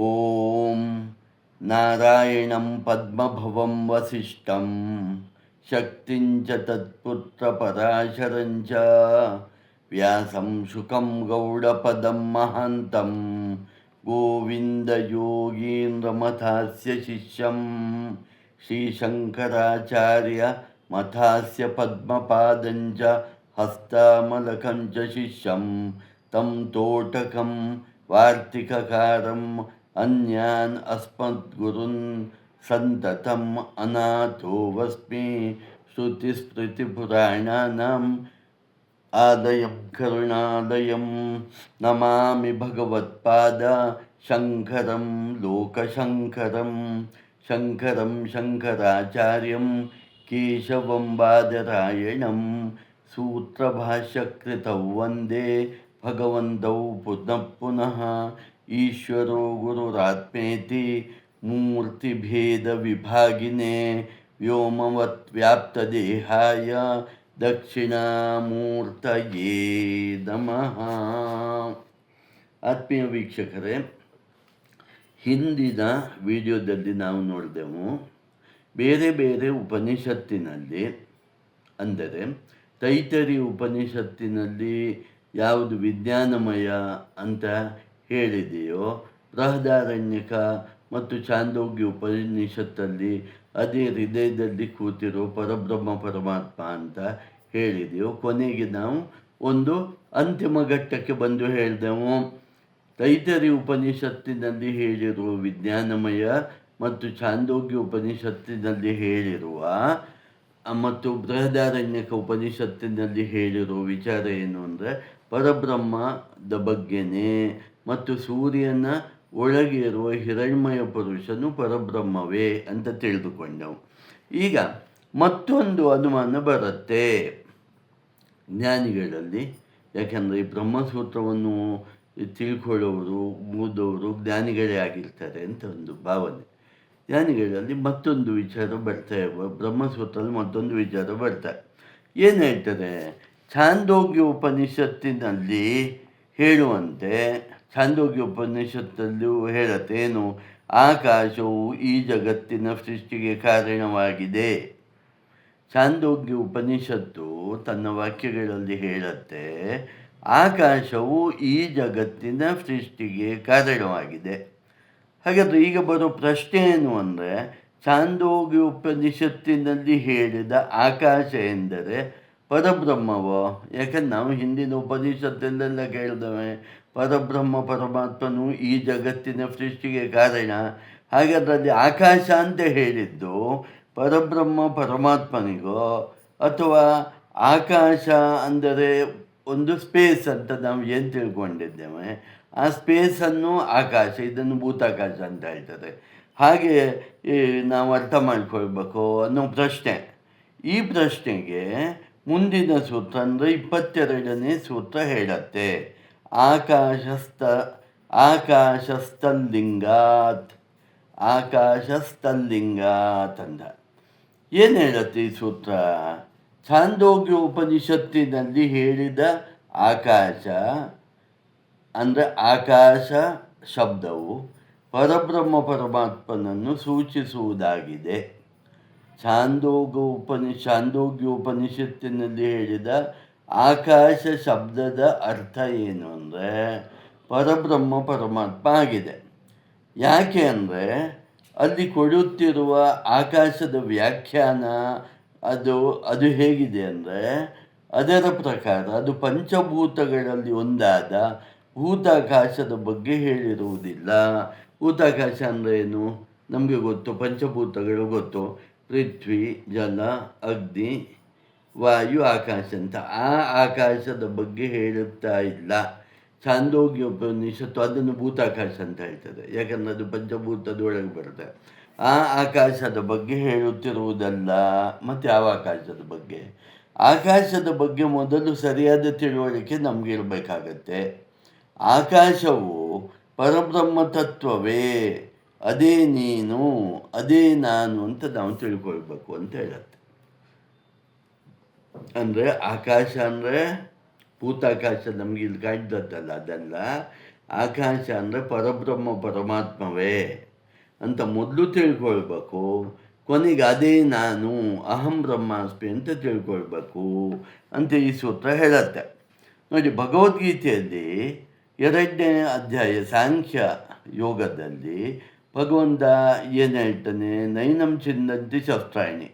ಓಂ ನಾರಾಯಣಂ ಪದ್ಮಭವಂ ವಸಿಷ್ಠಂ ಶಕ್ತಿಂಚ ತತ್ಪುತ್ರಪರಾಶರಂಚ ವ್ಯಾಸಂ ಶುಕಂ ಗೌಡಪದಂ ಮಹಾಂತಂ ಗೋವಿಂದಯೋಗೀಂದ್ರಮಥಾಸ್ಯ ಶಿಷ್ಯಂ ಶ್ರೀಶಂಕರಾಚಾರ್ಯ ಮಥಾಸ್ಯ ಪದ್ಮಪಾದಂಚ ಹಸ್ತಾಮಲಕಂಚ ಶಿಷ್ಯಂ ತಂ ತೋಟಕಂ ವಾರ್ತಿಕಕಾರಂ ಅನ್ಯಾನ್ ಅಸ್ಮದ್ಗುರುನ್ ಸಂತತಂ ಅನಾಥೋವಸ್ಮಿ ಶ್ರುತಿಸ್ಮೃತಿಪುರಾಣಾನಾಂ ಆಲಯಂ ಕರುಣಾಲಯಂ ನಮಾಮಿ ಭಗವತ್ಪಾದ ಶಂಕರಂ ಲೋಕಶಂಕರಂ ಶಂಕರಂ ಶಂಕರಾಚಾರ್ಯಂ ಕೇಶವಂ ಬಾದರಾಯಣಂ ಸೂತ್ರಭಾಷ್ಯಕೃತೌ ವಂದೇ ಭಗವಂತೌ ಪುನಃ ಪುನಃ ಈಶ್ವರೋ ಗುರುರಾತ್ಮೇತಿ ಮೂರ್ತಿಭೇದ ವಿಭಾಗಿನೇ ವ್ಯೋಮವತ್ ವ್ಯಾಪ್ತದೇಹಾಯ ದಕ್ಷಿಣಾಮೂರ್ತಯೇ ನಮಃ. ಆತ್ಮೀಯ ವೀಕ್ಷಕರೇ, ಹಿಂದಿನ ವಿಡಿಯೋದಲ್ಲಿ ನಾವು ನೋಡಿದೆವು ಬೇರೆ ಬೇರೆ ಉಪನಿಷತ್ತಿನಲ್ಲಿ, ಅಂದರೆ ತೈತರಿ ಉಪನಿಷತ್ತಿನಲ್ಲಿ ಯಾವುದು ವಿಜ್ಞಾನಮಯ ಅಂತ ಹೇಳಿದೆಯೋ, ಬೃಹದಾರಣ್ಯಕ ಮತ್ತು ಚಾಂದೋಗ್ಯ ಉಪನಿಷತ್ತಲ್ಲಿ ಅದೇ ಹೃದಯದಲ್ಲಿ ಕೂತಿರೋ ಪರಬ್ರಹ್ಮ ಪರಮಾತ್ಮ ಅಂತ ಹೇಳಿದೆವು. ಕೊನೆಗೆ ನಾವು ಒಂದು ಅಂತಿಮ ಘಟ್ಟಕ್ಕೆ ಬಂದು ಹೇಳಿದೆವು. ತೈತರಿ ಉಪನಿಷತ್ತಿನಲ್ಲಿ ಹೇಳಿರುವ ವಿಜ್ಞಾನಮಯ ಮತ್ತು ಚಾಂದೋಗ್ಯ ಉಪನಿಷತ್ತಿನಲ್ಲಿ ಹೇಳಿರುವ ಮತ್ತು ಬೃಹದಾರಣ್ಯಕ ಉಪನಿಷತ್ತಿನಲ್ಲಿ ಹೇಳಿರುವ ವಿಚಾರ ಏನು ಅಂದರೆ, ಪರಬ್ರಹ್ಮದ ಬಗ್ಗೆನೇ ಮತ್ತು ಸೂರ್ಯನ ಒಳಗೆ ಇರುವ ಹಿರಣ್ಮಯ ಪುರುಷನು ಪರಬ್ರಹ್ಮವೇ ಅಂತ ತಿಳಿದುಕೊಂಡೆವು. ಈಗ ಮತ್ತೊಂದು ಅನುಮಾನ ಬರುತ್ತೆ ಜ್ಞಾನಿಗಳಲ್ಲಿ. ಯಾಕೆಂದರೆ ಈ ಬ್ರಹ್ಮಸೂತ್ರವನ್ನು ತಿಳ್ಕೊಳ್ಳೋರು ಓದೋರು ಜ್ಞಾನಿಗಳೇ ಆಗಿರ್ತಾರೆ ಅಂತ ಒಂದು ಭಾವನೆ. ಜ್ಞಾನಿಗಳಲ್ಲಿ ಮತ್ತೊಂದು ವಿಚಾರ ಬರ್ತಾರೆ, ಬ್ರಹ್ಮಸೂತ್ರದಲ್ಲಿ ಮತ್ತೊಂದು ವಿಚಾರ ಬರ್ತಾರೆ. ಏನು ಹೇಳ್ತಾರೆ? ಛಾಂದೋಗ್ಯ ಉಪನಿಷತ್ತಿನಲ್ಲಿ ಹೇಳುವಂತೆ, ಛಾಂದೋಗ್ಯ ಉಪನಿಷತ್ತಲ್ಲೂ ಹೇಳುತ್ತೆ ಏನು, ಆಕಾಶವು ಈ ಜಗತ್ತಿನ ಸೃಷ್ಟಿಗೆ ಕಾರಣವಾಗಿದೆ. ಛಾಂದೋಗ್ಯ ಉಪನಿಷತ್ತು ತನ್ನ ವಾಕ್ಯಗಳಲ್ಲಿ ಹೇಳುತ್ತೆ, ಆಕಾಶವು ಈ ಜಗತ್ತಿನ ಸೃಷ್ಟಿಗೆ ಕಾರಣವಾಗಿದೆ. ಹಾಗಾದರೆ ಈಗ ಬರೋ ಪ್ರಶ್ನೆ ಏನು ಅಂದರೆ, ಛಾಂದೋಗ್ಯ ಉಪನಿಷತ್ತಿನಲ್ಲಿ ಹೇಳಿದ ಆಕಾಶ ಎಂದರೆ ಪರಬ್ರಹ್ಮವೋ? ಯಾಕಂದ್ರೆ ನಾವು ಹಿಂದಿನ ಉಪನಿಷತ್ತಲ್ಲೆಲ್ಲ ಕೇಳಿದವೆ ಪರಬ್ರಹ್ಮ ಪರಮಾತ್ಮನು ಈ ಜಗತ್ತಿನ ಸೃಷ್ಟಿಗೆ ಕಾರಣ. ಹಾಗಾದ್ರೆ ಅಲ್ಲಿ ಆಕಾಶ ಅಂತ ಹೇಳಿದ್ದು ಪರಬ್ರಹ್ಮ ಪರಮಾತ್ಮನಿಗೋ, ಅಥವಾ ಆಕಾಶ ಅಂದರೆ ಒಂದು ಸ್ಪೇಸ್ ಅಂತ ನಾವು ಏನು ತಿಳ್ಕೊಂಡಿದ್ದೇವೆ, ಆ ಸ್ಪೇಸನ್ನು ಆಕಾಶ, ಇದನ್ನು ಭೂತಾಕಾಶ ಅಂತ ಹೇಳ್ತಾರೆ. ಹಾಗೆ ನಾವು ಅರ್ಥ ಮಾಡ್ಕೊಳ್ಬೇಕು ಅನ್ನೋ ಪ್ರಶ್ನೆ. ಈ ಪ್ರಶ್ನೆಗೆ ಮುಂದಿನ ಸೂತ್ರ ಅಂದರೆ 22ನೇ ಸೂತ್ರ ಹೇಳತ್ತೆ, ಆಕಾಶಸ್ಥಲಿಂಗಾತ್ ಅಂತ. ಏನು ಹೇಳುತ್ತೆ ಈ ಸೂತ್ರ? ಛಾಂದೋಗ್ಯ ಉಪನಿಷತ್ತಿನಲ್ಲಿ ಹೇಳಿದ ಆಕಾಶ ಅಂದರೆ ಆಕಾಶ ಶಬ್ದವು ಪರಬ್ರಹ್ಮ ಪರಮಾತ್ಮನನ್ನು ಸೂಚಿಸುವುದಾಗಿದೆ. ಛಾಂದೋಗ್ಯ ಉಪನಿಷತ್ತಿನಲ್ಲಿ ಹೇಳಿದ ಆಕಾಶ ಶಬ್ದದ ಅರ್ಥ ಏನು ಅಂದರೆ ಪರಬ್ರಹ್ಮ ಪರಮಾತ್ಮ ಆಗಿದೆ. ಯಾಕೆ ಅಂದರೆ ಅಲ್ಲಿ ಕೊಡುತ್ತಿರುವ ಆಕಾಶದ ವ್ಯಾಖ್ಯಾನ ಅದು ಹೇಗಿದೆ ಅಂದರೆ, ಅದರ ಪ್ರಕಾರ ಅದು ಪಂಚಭೂತಗಳಲ್ಲಿ ಒಂದಾದ ಭೂತಾಕಾಶದ ಬಗ್ಗೆ ಹೇಳಿರುವುದಿಲ್ಲ. ಭೂತಾಕಾಶ ಅಂದರೆ ಏನು ನಮಗೆ ಗೊತ್ತು, ಪಂಚಭೂತಗಳು ಗೊತ್ತು, ಪೃಥ್ವಿ, ಜಲ, ಅಗ್ನಿ, ವಾಯು, ಆಕಾಶ ಅಂತ. ಆ ಆಕಾಶದ ಬಗ್ಗೆ ಹೇಳುತ್ತಾ ಇಲ್ಲ ಛಾಂದೋಗ್ಯ ಉಪನಿಷತ್ತು. ಅದನ್ನು ಭೂತಾಕಾಶ ಅಂತ ಹೇಳ್ತದೆ, ಯಾಕಂದರೆ ಅದು ಪಂಚಭೂತದೊಳಗೆ ಬರುತ್ತೆ. ಆ ಆಕಾಶದ ಬಗ್ಗೆ ಹೇಳುತ್ತಿರುವುದಲ್ಲ. ಮತ್ತು ಯಾವ ಆಕಾಶದ ಬಗ್ಗೆ ಮೊದಲು ಸರಿಯಾದ ತಿಳುವಳಿಕೆ ನಮಗೆ ಇರಬೇಕಾಗತ್ತೆ. ಆಕಾಶವು ಪರಬ್ರಹ್ಮ ತತ್ವವೇ, ಅದೇ ನೀನು, ಅದೇ ನಾನು ಅಂತ ನಾವು ತಿಳ್ಕೊಳ್ಬೇಕು ಅಂತ ಹೇಳತ್ತೆ. ಅಂದರೆ ಆಕಾಶ ಅಂದರೆ ಭೂತಾಕಾಶ ನಮಗೆ ಇಲ್ಲಿ ಕಾಣ್ತತ್ತಲ್ಲ, ಅದಲ್ಲ. ಆಕಾಶ ಅಂದರೆ ಪರಬ್ರಹ್ಮ ಪರಮಾತ್ಮವೇ ಅಂತ ಮೊದಲು ತಿಳ್ಕೊಳ್ಬೇಕು. ಕೊನೆಗೆ ಅದೇ ನಾನು ಅಹಂ ಬ್ರಹ್ಮಾಸ್ಮಿ ಅಂತ ತಿಳ್ಕೊಳ್ಬೇಕು ಅಂತ ಈ ಸೂತ್ರ ಹೇಳುತ್ತೆ. ನೋಡಿ, ಭಗವದ್ಗೀತೆಯಲ್ಲಿ 2ನೇ ಅಧ್ಯಾಯ ಸಾಂಖ್ಯ ಯೋಗದಲ್ಲಿ ಭಗವಂತ ಏನು ಹೇಳ್ತಾನೆ, ನೈನಂ ಚಿಂದಂತಿ ಶಸ್ತ್ರಾಣಿ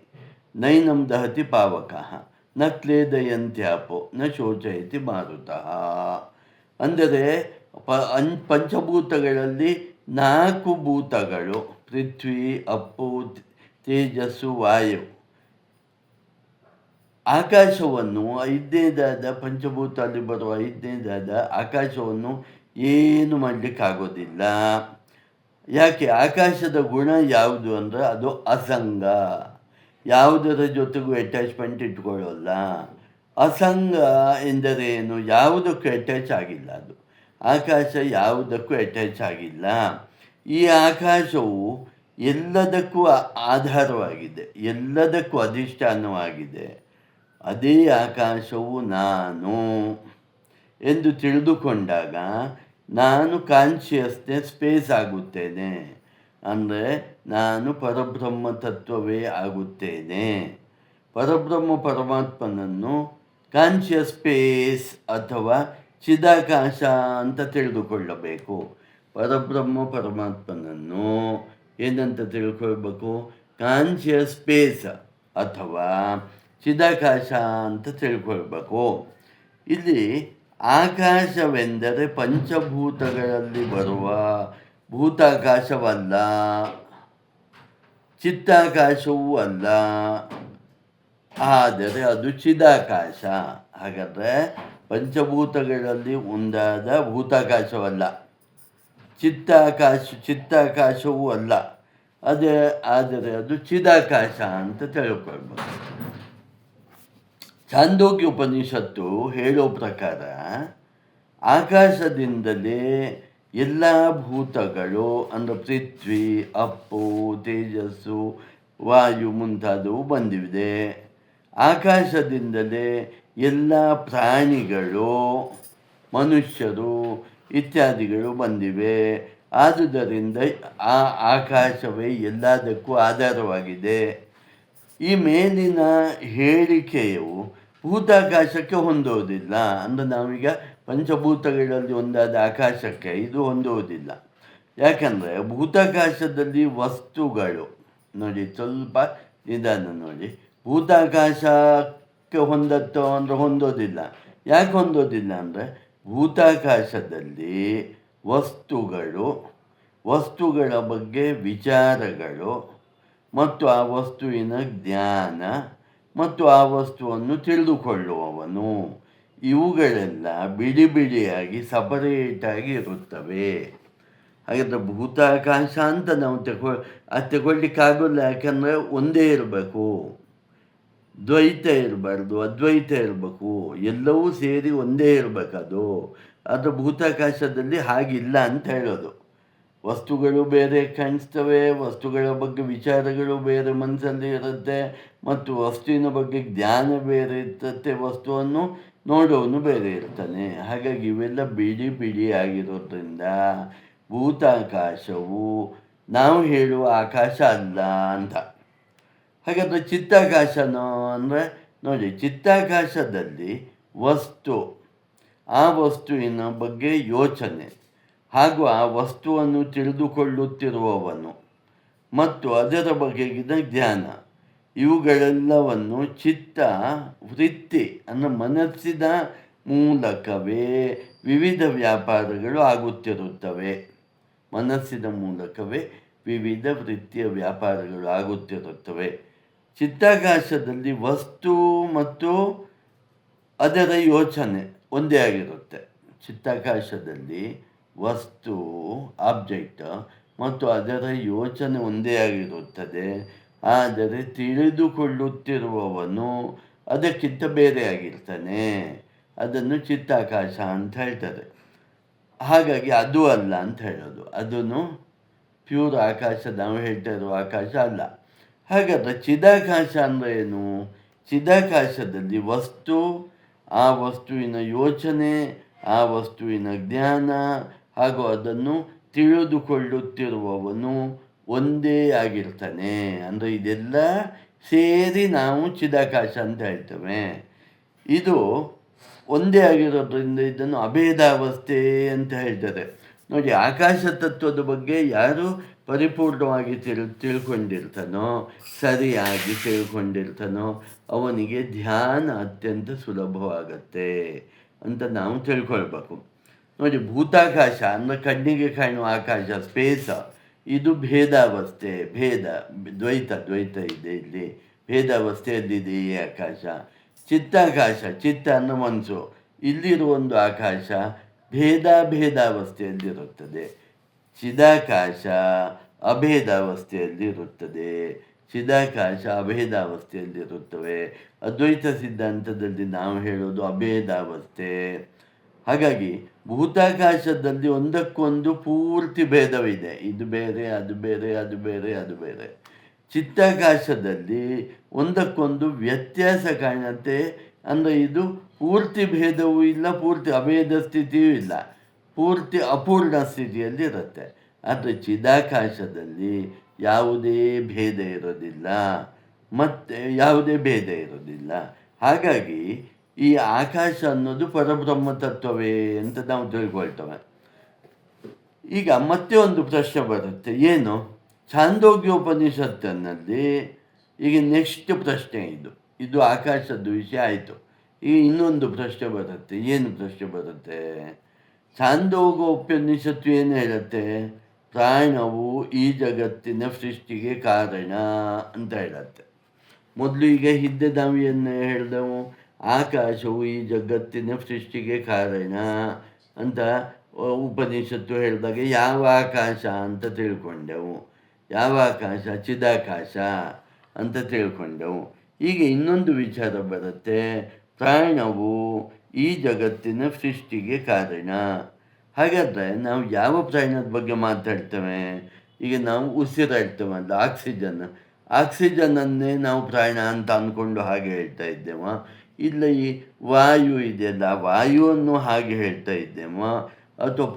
ನೈನಂ ದಹತಿ ಪಾವಕಃ ನ ಕ್ಲೇದಯಂತ್ಯಾಪೋ ನ ಶೋಚಯತಿ ಮಾರುತಃ. ಅಂದರೆ ಪಂಚಭೂತಗಳಲ್ಲಿ 4 ಭೂತಗಳು, ಪೃಥ್ವಿ, ಅಪ್ಪು, ತೇಜಸ್ಸು, ವಾಯು, ಆಕಾಶವನ್ನು 5ನೇದಾದ ಪಂಚಭೂತ ಅಲ್ಲಿ ಬರುವ 5ನೇದಾದ ಆಕಾಶವನ್ನು ಏನು ಮಾಡಲಿಕ್ಕಾಗೋದಿಲ್ಲ. ಯಾಕೆ? ಆಕಾಶದ ಗುಣ ಯಾವುದು ಅಂದರೆ ಅದು ಅಸಂಗ, ಯಾವುದರ ಜೊತೆಗೂ ಅಟ್ಯಾಚ್ಮೆಂಟ್ ಇಟ್ಕೊಳ್ಳೋಲ್ಲ. ಅಸಂಗ ಎಂದರೇನು? ಯಾವುದಕ್ಕೂ ಅಟ್ಯಾಚ್ ಆಗಿಲ್ಲ. ಅದು ಆಕಾಶ ಯಾವುದಕ್ಕೂ ಅಟ್ಯಾಚ್ ಆಗಿಲ್ಲ. ಈ ಆಕಾಶವು ಎಲ್ಲದಕ್ಕೂ ಆಧಾರವಾಗಿದೆ, ಎಲ್ಲದಕ್ಕೂ ಅಧಿಷ್ಠಾನವಾಗಿದೆ. ಅದೇ ಆಕಾಶವು ನಾನು ಎಂದು ತಿಳಿದುಕೊಂಡಾಗ ನಾನು ಕಾನ್ಷಿಯಸ್ನೆಸ್ ಸ್ಪೇಸ್ ಆಗುತ್ತೇನೆ. ಅಂದರೆ ನಾನು ಪರಬ್ರಹ್ಮ ತತ್ವವೇ ಆಗುತ್ತೇನೆ. ಪರಬ್ರಹ್ಮ ಪರಮಾತ್ಮನನ್ನು ಕಾನ್ಷಿಯಸ್ ಸ್ಪೇಸ್ ಅಥವಾ ಚಿದಾಕಾಶ ಅಂತ ತಿಳಿದುಕೊಳ್ಳಬೇಕು. ಪರಬ್ರಹ್ಮ ಪರಮಾತ್ಮನನ್ನು ಏನಂತ ತಿಳ್ಕೊಳ್ಬೇಕು? ಕಾನ್ಷಿಯಸ್ ಸ್ಪೇಸ್ ಅಥವಾ ಚಿದಾಕಾಶ ಅಂತ ತಿಳ್ಕೊಳ್ಬೇಕು. ಇಲ್ಲಿ ಆಕಾಶವೆಂದರೆ ಪಂಚಭೂತಗಳಲ್ಲಿ ಬರುವ ಭೂತಾಕಾಶವಲ್ಲ, ಚಿತ್ತಾಕಾಶವೂ ಅಲ್ಲ, ಆದರೆ ಅದು ಚಿದಾಕಾಶ. ಹಾಗಾದರೆ ಪಂಚಭೂತಗಳಲ್ಲಿ ಒಂದಾದ ಭೂತಾಕಾಶವಲ್ಲ, ಚಿತ್ತಾಕಾಶವೂ ಅಲ್ಲ, ಆದರೆ ಅದು ಚಿದಾಕಾಶ ಅಂತ ತಿಳ್ಕೊಳ್ಬೋದು. ಛಾಂದೋಗ್ಯ ಉಪನಿಷತ್ತು ಹೇಳೋ ಪ್ರಕಾರ ಆಕಾಶದಿಂದಲೇ ಎಲ್ಲ ಭೂತಗಳು ಅಂದರೆ ಪೃಥ್ವಿ, ಅಪ್ಪು, ತೇಜಸ್ಸು, ವಾಯು ಮುಂತಾದವು ಬಂದಿವೆ. ಆಕಾಶದಿಂದಲೇ ಎಲ್ಲ ಪ್ರಾಣಿಗಳು, ಮನುಷ್ಯರು ಇತ್ಯಾದಿಗಳು ಬಂದಿವೆ. ಆದುದರಿಂದ ಆ ಆಕಾಶವೇ ಎಲ್ಲದಕ್ಕೂ ಆಧಾರವಾಗಿದೆ. ಈ ಮೇಲಿನ ಹೇಳಿಕೆಯು ಭೂತಾಕಾಶಕ್ಕೆ ಹೊಂದೋದಿಲ್ಲ. ಅಂದರೆ ನಾವೀಗ ಪಂಚಭೂತಗಳಲ್ಲಿ ಒಂದಾದ ಆಕಾಶಕ್ಕೆ ಇದು ಹೊಂದುವುದಿಲ್ಲ. ಯಾಕಂದರೆ ಭೂತಾಕಾಶದಲ್ಲಿ ವಸ್ತುಗಳು ನೋಡಿ, ಸ್ವಲ್ಪ ನಿಧಾನ ನೋಡಿ, ಭೂತಾಕಾಶಕ್ಕೆ ಹೊಂದತ್ತೋ ಅಂದರೆ ಹೊಂದೋದಿಲ್ಲ. ಯಾಕೆ ಹೊಂದೋದಿಲ್ಲ ಅಂದರೆ ಭೂತಾಕಾಶದಲ್ಲಿ ವಸ್ತುಗಳ ಬಗ್ಗೆ ವಿಚಾರಗಳು ಮತ್ತು ಆ ವಸ್ತುವಿನ ಜ್ಞಾನ ಮತ್ತು ಆ ವಸ್ತುವನ್ನು ತಿಳಿದುಕೊಳ್ಳುವವನು ಇವುಗಳೆಲ್ಲ ಬಿಡಿ ಬಿಡಿಯಾಗಿ ಸಪರೇಟಾಗಿ ಇರುತ್ತವೆ. ಹಾಗಾದರೆ ಭೂತಾಕಾಶ ಅಂತ ನಾವು ತಗೊಳ್ಳಿಕ್ಕಾಗೋಲ್ಲ. ಯಾಕಂದರೆ ಒಂದೇ ಇರಬೇಕು, ದ್ವೈತ ಇರಬಾರ್ದು, ಅದ್ವೈತ ಇರಬೇಕು, ಎಲ್ಲವೂ ಸೇರಿ ಒಂದೇ ಇರಬೇಕದು. ಆದರೆ ಭೂತಾಕಾಶದಲ್ಲಿ ಹಾಗಿಲ್ಲ ಅಂತ ಹೇಳೋದು. ವಸ್ತುಗಳು ಬೇರೆ ಕಾಣಿಸ್ತವೆ, ವಸ್ತುಗಳ ಬಗ್ಗೆ ವಿಚಾರಗಳು ಬೇರೆ ಮನಸ್ಸಲ್ಲಿ ಇರುತ್ತೆ, ಮತ್ತು ವಸ್ತುವಿನ ಬಗ್ಗೆ ಜ್ಞಾನ ಬೇರೆ ಇರ್ತದೆ, ವಸ್ತುವನ್ನು ನೋಡೋನು ಬೇರೆ ಇರ್ತಾನೆ. ಹಾಗಾಗಿ ಇವೆಲ್ಲ ಬಿಡಿ ಬಿಡಿ ಆಗಿರೋದ್ರಿಂದ ಭೂತಾಕಾಶವು ನಾವು ಹೇಳುವ ಆಕಾಶ ಅಲ್ಲ ಅಂತ. ಹಾಗಾದರೆ ಚಿತ್ತಾಕಾಶನೋ ಅಂದರೆ ನೋಡಿ, ಚಿತ್ತಾಕಾಶದಲ್ಲಿ ಆ ವಸ್ತುವಿನ ಬಗ್ಗೆ ಯೋಚನೆ ಹಾಗೂ ಆ ವಸ್ತುವನ್ನು ತಿಳಿದುಕೊಳ್ಳುತ್ತಿರುವವನು ಮತ್ತು ಅದರ ಬಗೆಗಿನ ಜ್ಞಾನ ಇವುಗಳೆಲ್ಲವನ್ನು ಚಿತ್ತ ವೃತ್ತಿ ಅಂದರೆ ಮನಸ್ಸಿನ ಮೂಲಕವೇ ವಿವಿಧ ವ್ಯಾಪಾರಗಳು ಆಗುತ್ತಿರುತ್ತವೆ. ಮನಸ್ಸಿನ ಮೂಲಕವೇ ವಿವಿಧ ವೃತ್ತಿಯ ವ್ಯಾಪಾರಗಳು ಆಗುತ್ತಿರುತ್ತವೆ. ಚಿತ್ತಾಕಾಶದಲ್ಲಿ ವಸ್ತು ಮತ್ತು ಅದರ ಯೋಚನೆ ಒಂದೇ ಆಗಿರುತ್ತೆ. ಚಿತ್ತಾಕಾಶದಲ್ಲಿ ವಸ್ತು, ಆಬ್ಜೆಕ್ಟ್ ಮತ್ತು ಅದರ ಯೋಚನೆ ಒಂದೇ ಆಗಿರುತ್ತದೆ. ಆದರೆ ತಿಳಿದುಕೊಳ್ಳುತ್ತಿರುವವನು ಅದಕ್ಕಿಂತ ಬೇರೆಯಾಗಿರ್ತಾನೆ. ಅದನ್ನು ಚಿತ್ತಾಕಾಶ ಅಂತ ಹೇಳ್ತಾರೆ. ಹಾಗಾಗಿ ಅದು ಅಲ್ಲ ಅಂತ ಹೇಳೋದು. ಅದನ್ನು ಪ್ಯೂರ್ ಆಕಾಶ, ನಾವು ಹೇಳ್ತಾ ಇರುವ ಆಕಾಶ ಅಲ್ಲ. ಹಾಗಾದರೆ ಚಿದಾಕಾಶ ಅಂದರೆ ಏನು? ಚಿದಾಕಾಶದಲ್ಲಿ ಆ ವಸ್ತುವಿನ ಯೋಚನೆ, ಆ ವಸ್ತುವಿನ ಜ್ಞಾನ ಹಾಗೂ ಅದನ್ನು ತಿಳಿದುಕೊಳ್ಳುತ್ತಿರುವವನು ಒಂದೇ ಆಗಿರ್ತಾನೆ. ಅಂದರೆ ಇದೆಲ್ಲ ಸೇರಿ ನಾವು ಚಿದಾಕಾಶ ಅಂತ ಹೇಳ್ತೇವೆ. ಇದು ಒಂದೇ ಆಗಿರೋದ್ರಿಂದ ಇದನ್ನು ಅಭೇದಾವಸ್ಥೆ ಅಂತ ಹೇಳ್ತಾರೆ. ನೋಡಿ, ಆಕಾಶ ತತ್ವದ ಬಗ್ಗೆ ಯಾರು ಪರಿಪೂರ್ಣವಾಗಿ ತಿಳ್ಕೊಂಡಿರ್ತಾನೋ, ಸರಿಯಾಗಿ ತಿಳ್ಕೊಂಡಿರ್ತಾನೋ ಅವನಿಗೆ ಧ್ಯಾನ ಅತ್ಯಂತ ಸುಲಭವಾಗತ್ತೆ ಅಂತ ನಾವು ತಿಳ್ಕೊಳ್ಬೇಕು. ನೋಡಿ, ಭೂತಾಕಾಶ ಅಂದರೆ ಕಣ್ಣಿಗೆ ಕಾಣುವ ಆಕಾಶ, ಸ್ಪೇಸ, ಇದು ಭೇದಾವಸ್ಥೆ. ದ್ವೈತ ಇದೆ ಇಲ್ಲಿ. ಭೇದಾವಸ್ಥೆಯಲ್ಲಿದೆ ಈ ಆಕಾಶ. ಚಿತ್ತಾಕಾಶ, ಚಿತ್ತ ಅನ್ನೋ ಮನಸ್ಸು, ಇಲ್ಲಿರುವ ಒಂದು ಆಕಾಶ ಭೇದಾವಸ್ಥೆಯಲ್ಲಿರುತ್ತದೆ. ಚಿದಾಕಾಶ ಅಭೇದಾವಸ್ಥೆಯಲ್ಲಿರುತ್ತದೆ. ಚಿದಾಕಾಶ ಅಭೇದಾವಸ್ಥೆಯಲ್ಲಿರುತ್ತವೆ. ಅದ್ವೈತ ಸಿದ್ಧಾಂತದಲ್ಲಿ ನಾವು ಹೇಳೋದು ಅಭೇದಾವಸ್ಥೆ. ಹಾಗಾಗಿ ಭೂತಾಕಾಶದಲ್ಲಿ ಒಂದಕ್ಕೊಂದು ಪೂರ್ತಿ ಭೇದವಿದೆ. ಇದು ಬೇರೆ, ಅದು ಬೇರೆ, ಅದು ಬೇರೆ, ಅದು ಬೇರೆ. ಚಿತ್ತಾಕಾಶದಲ್ಲಿ ಒಂದಕ್ಕೊಂದು ವ್ಯತ್ಯಾಸ ಕಾಣುತ್ತೆ. ಅಂದರೆ ಇದು ಪೂರ್ತಿ ಭೇದವೂ ಇಲ್ಲ, ಪೂರ್ತಿ ಅಭೇದ ಸ್ಥಿತಿಯೂ ಇಲ್ಲ, ಪೂರ್ತಿ ಅಪೂರ್ಣ ಸ್ಥಿತಿಯಲ್ಲಿ ಇರುತ್ತೆ. ಆದರೆ ಚಿದಾಕಾಶದಲ್ಲಿ ಯಾವುದೇ ಭೇದ ಇರೋದಿಲ್ಲ, ಮತ್ತು ಯಾವುದೇ ಭೇದ ಇರೋದಿಲ್ಲ. ಹಾಗಾಗಿ ಈ ಆಕಾಶ ಅನ್ನೋದು ಪರಬ್ರಹ್ಮ ತತ್ವವೇ ಅಂತ ನಾವು ತಿಳ್ಕೊಳ್ತೇವೆ. ಈಗ ಮತ್ತೆ ಒಂದು ಪ್ರಶ್ನೆ ಬರುತ್ತೆ, ಏನು? ಛಾಂದೋಗ್ಯೋಪನಿಷತ್ತಿನಲ್ಲಿ ಈಗ ನೆಕ್ಸ್ಟ್ ಪ್ರಶ್ನೆ ಇದು ಆಕಾಶದ ವಿಷಯ ಆಯಿತು. ಈಗ ಇನ್ನೊಂದು ಪ್ರಶ್ನೆ ಬರುತ್ತೆ. ಏನು ಪ್ರಶ್ನೆ ಬರುತ್ತೆ? ಛಾಂದೋಗ್ಯೋಪನಿಷತ್ತು ಏನು ಹೇಳುತ್ತೆ? ಪ್ರಾಣವು ಈ ಜಗತ್ತಿನ ಸೃಷ್ಟಿಗೆ ಕಾರಣ ಅಂತ ಹೇಳುತ್ತೆ. ಮೊದಲು ಈಗ ಹಿಂದೆ ನಾವು ಏನು ಹೇಳಿದೆವು? ಆಕಾಶವು ಈ ಜಗತ್ತಿನ ಸೃಷ್ಟಿಗೆ ಕಾರಣ ಅಂತ ಉಪನಿಷತ್ತು ಹೇಳಿದಾಗ ಯಾವ ಆಕಾಶ ಅಂತ ತಿಳ್ಕೊಂಡೆವು? ಯಾವ ಆಕಾಶ? ಚಿದಾಕಾಶ ಅಂತ ತಿಳ್ಕೊಂಡೆವು. ಈಗ ಇನ್ನೊಂದು ವಿಚಾರ ಬರುತ್ತೆ, ಪ್ರಾಣವು ಈ ಜಗತ್ತಿನ ಸೃಷ್ಟಿಗೆ ಕಾರಣ. ಹಾಗಾದರೆ ನಾವು ಯಾವ ಪ್ರಾಣದ ಬಗ್ಗೆ ಮಾತಾಡ್ತೇವೆ? ಈಗ ನಾವು ಉಸಿರಾಡ್ತೇವಲ್ಲ, ಆಕ್ಸಿಜನ್ನನ್ನೇ ನಾವು ಪ್ರಾಣ ಅಂತ ಅಂದ್ಕೊಂಡು ಹಾಗೆ ಹೇಳ್ತಾ ಇದ್ದೇವ? ಇಲ್ಲ ಈ ವಾಯು ಇದೆಯಲ್ಲ, ವಾಯುವನ್ನು ಹಾಗೆ ಹೇಳ್ತಾ ಇದ್ದೇವ? ಅಥವಾ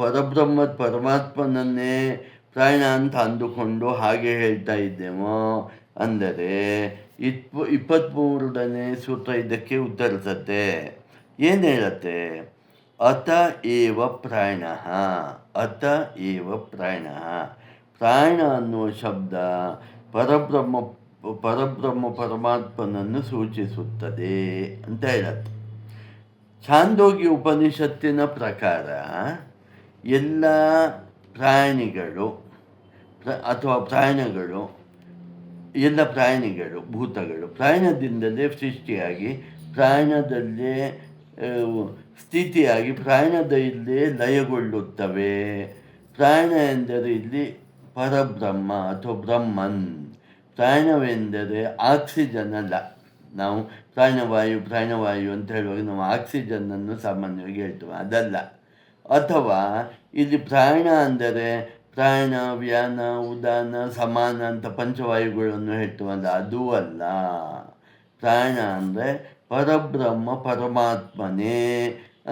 ಪರಮಾತ್ಮನನ್ನೇ ಪ್ರಾಣ ಅಂತ ಅಂದುಕೊಂಡು ಹಾಗೆ ಹೇಳ್ತಾ ಇದ್ದೇವೋ? ಅಂದರೆ 23ನೇ ಸೂತ್ರ ಇದಕ್ಕೆ ಉತ್ತರಿಸುತ್ತೆ. ಏನು ಹೇಳುತ್ತೆ? ಅತ ಏವ ಪ್ರಾಣ, ಅತ ಏವ ಪ್ರಾಣ. ಪ್ರಾಣ ಅನ್ನುವ ಶಬ್ದ ಪರಬ್ರಹ್ಮ ಪರಮಾತ್ಮನನ್ನು ಸೂಚಿಸುತ್ತದೆ ಅಂತ ಹೇಳುತ್ತೆ. ಛಾಂದೋಗ್ಯ ಉಪನಿಷತ್ತಿನ ಪ್ರಕಾರ ಎಲ್ಲ ಪ್ರಾಣಿಗಳು ಅಥವಾ ಎಲ್ಲ ಪ್ರಾಣಿಗಳು, ಭೂತಗಳು ಪ್ರಾಣದಿಂದಲೇ ಸೃಷ್ಟಿಯಾಗಿ, ಪ್ರಾಣದಲ್ಲೇ ಸ್ಥಿತಿಯಾಗಿ, ಪ್ರಾಣದಲ್ಲೇ ಲಯಗೊಳ್ಳುತ್ತವೆ. ಪ್ರಾಣ ಎಂದರೆ ಇಲ್ಲಿ ಪರಬ್ರಹ್ಮ ಅಥವಾ ಬ್ರಹ್ಮನ್. ಪ್ರಾಣವೆಂದರೆ ಆಕ್ಸಿಜನ್ ಅಲ್ಲ. ನಾವು ಪ್ರಾಣವಾಯು ಅಂತ ಹೇಳುವಾಗ ನಾವು ಆಕ್ಸಿಜನ್ನನ್ನು ಸಾಮಾನ್ಯವಾಗಿ ಹೇಳ್ತೇವೆ, ಅದಲ್ಲ. ಅಥವಾ ಇಲ್ಲಿ ಪ್ರಾಣ ಅಂದರೆ ಪ್ರಾಣ, ವ್ಯಾನ, ಉದಾನ, ಸಮಾನ ಅಂತ ಪಂಚವಾಯುಗಳನ್ನು ಹೇಳ್ತೇವಲ್ಲ, ಅದೂ ಅಲ್ಲ. ಪ್ರಾಣ ಅಂದರೆ ಪರಬ್ರಹ್ಮ ಪರಮಾತ್ಮನೇ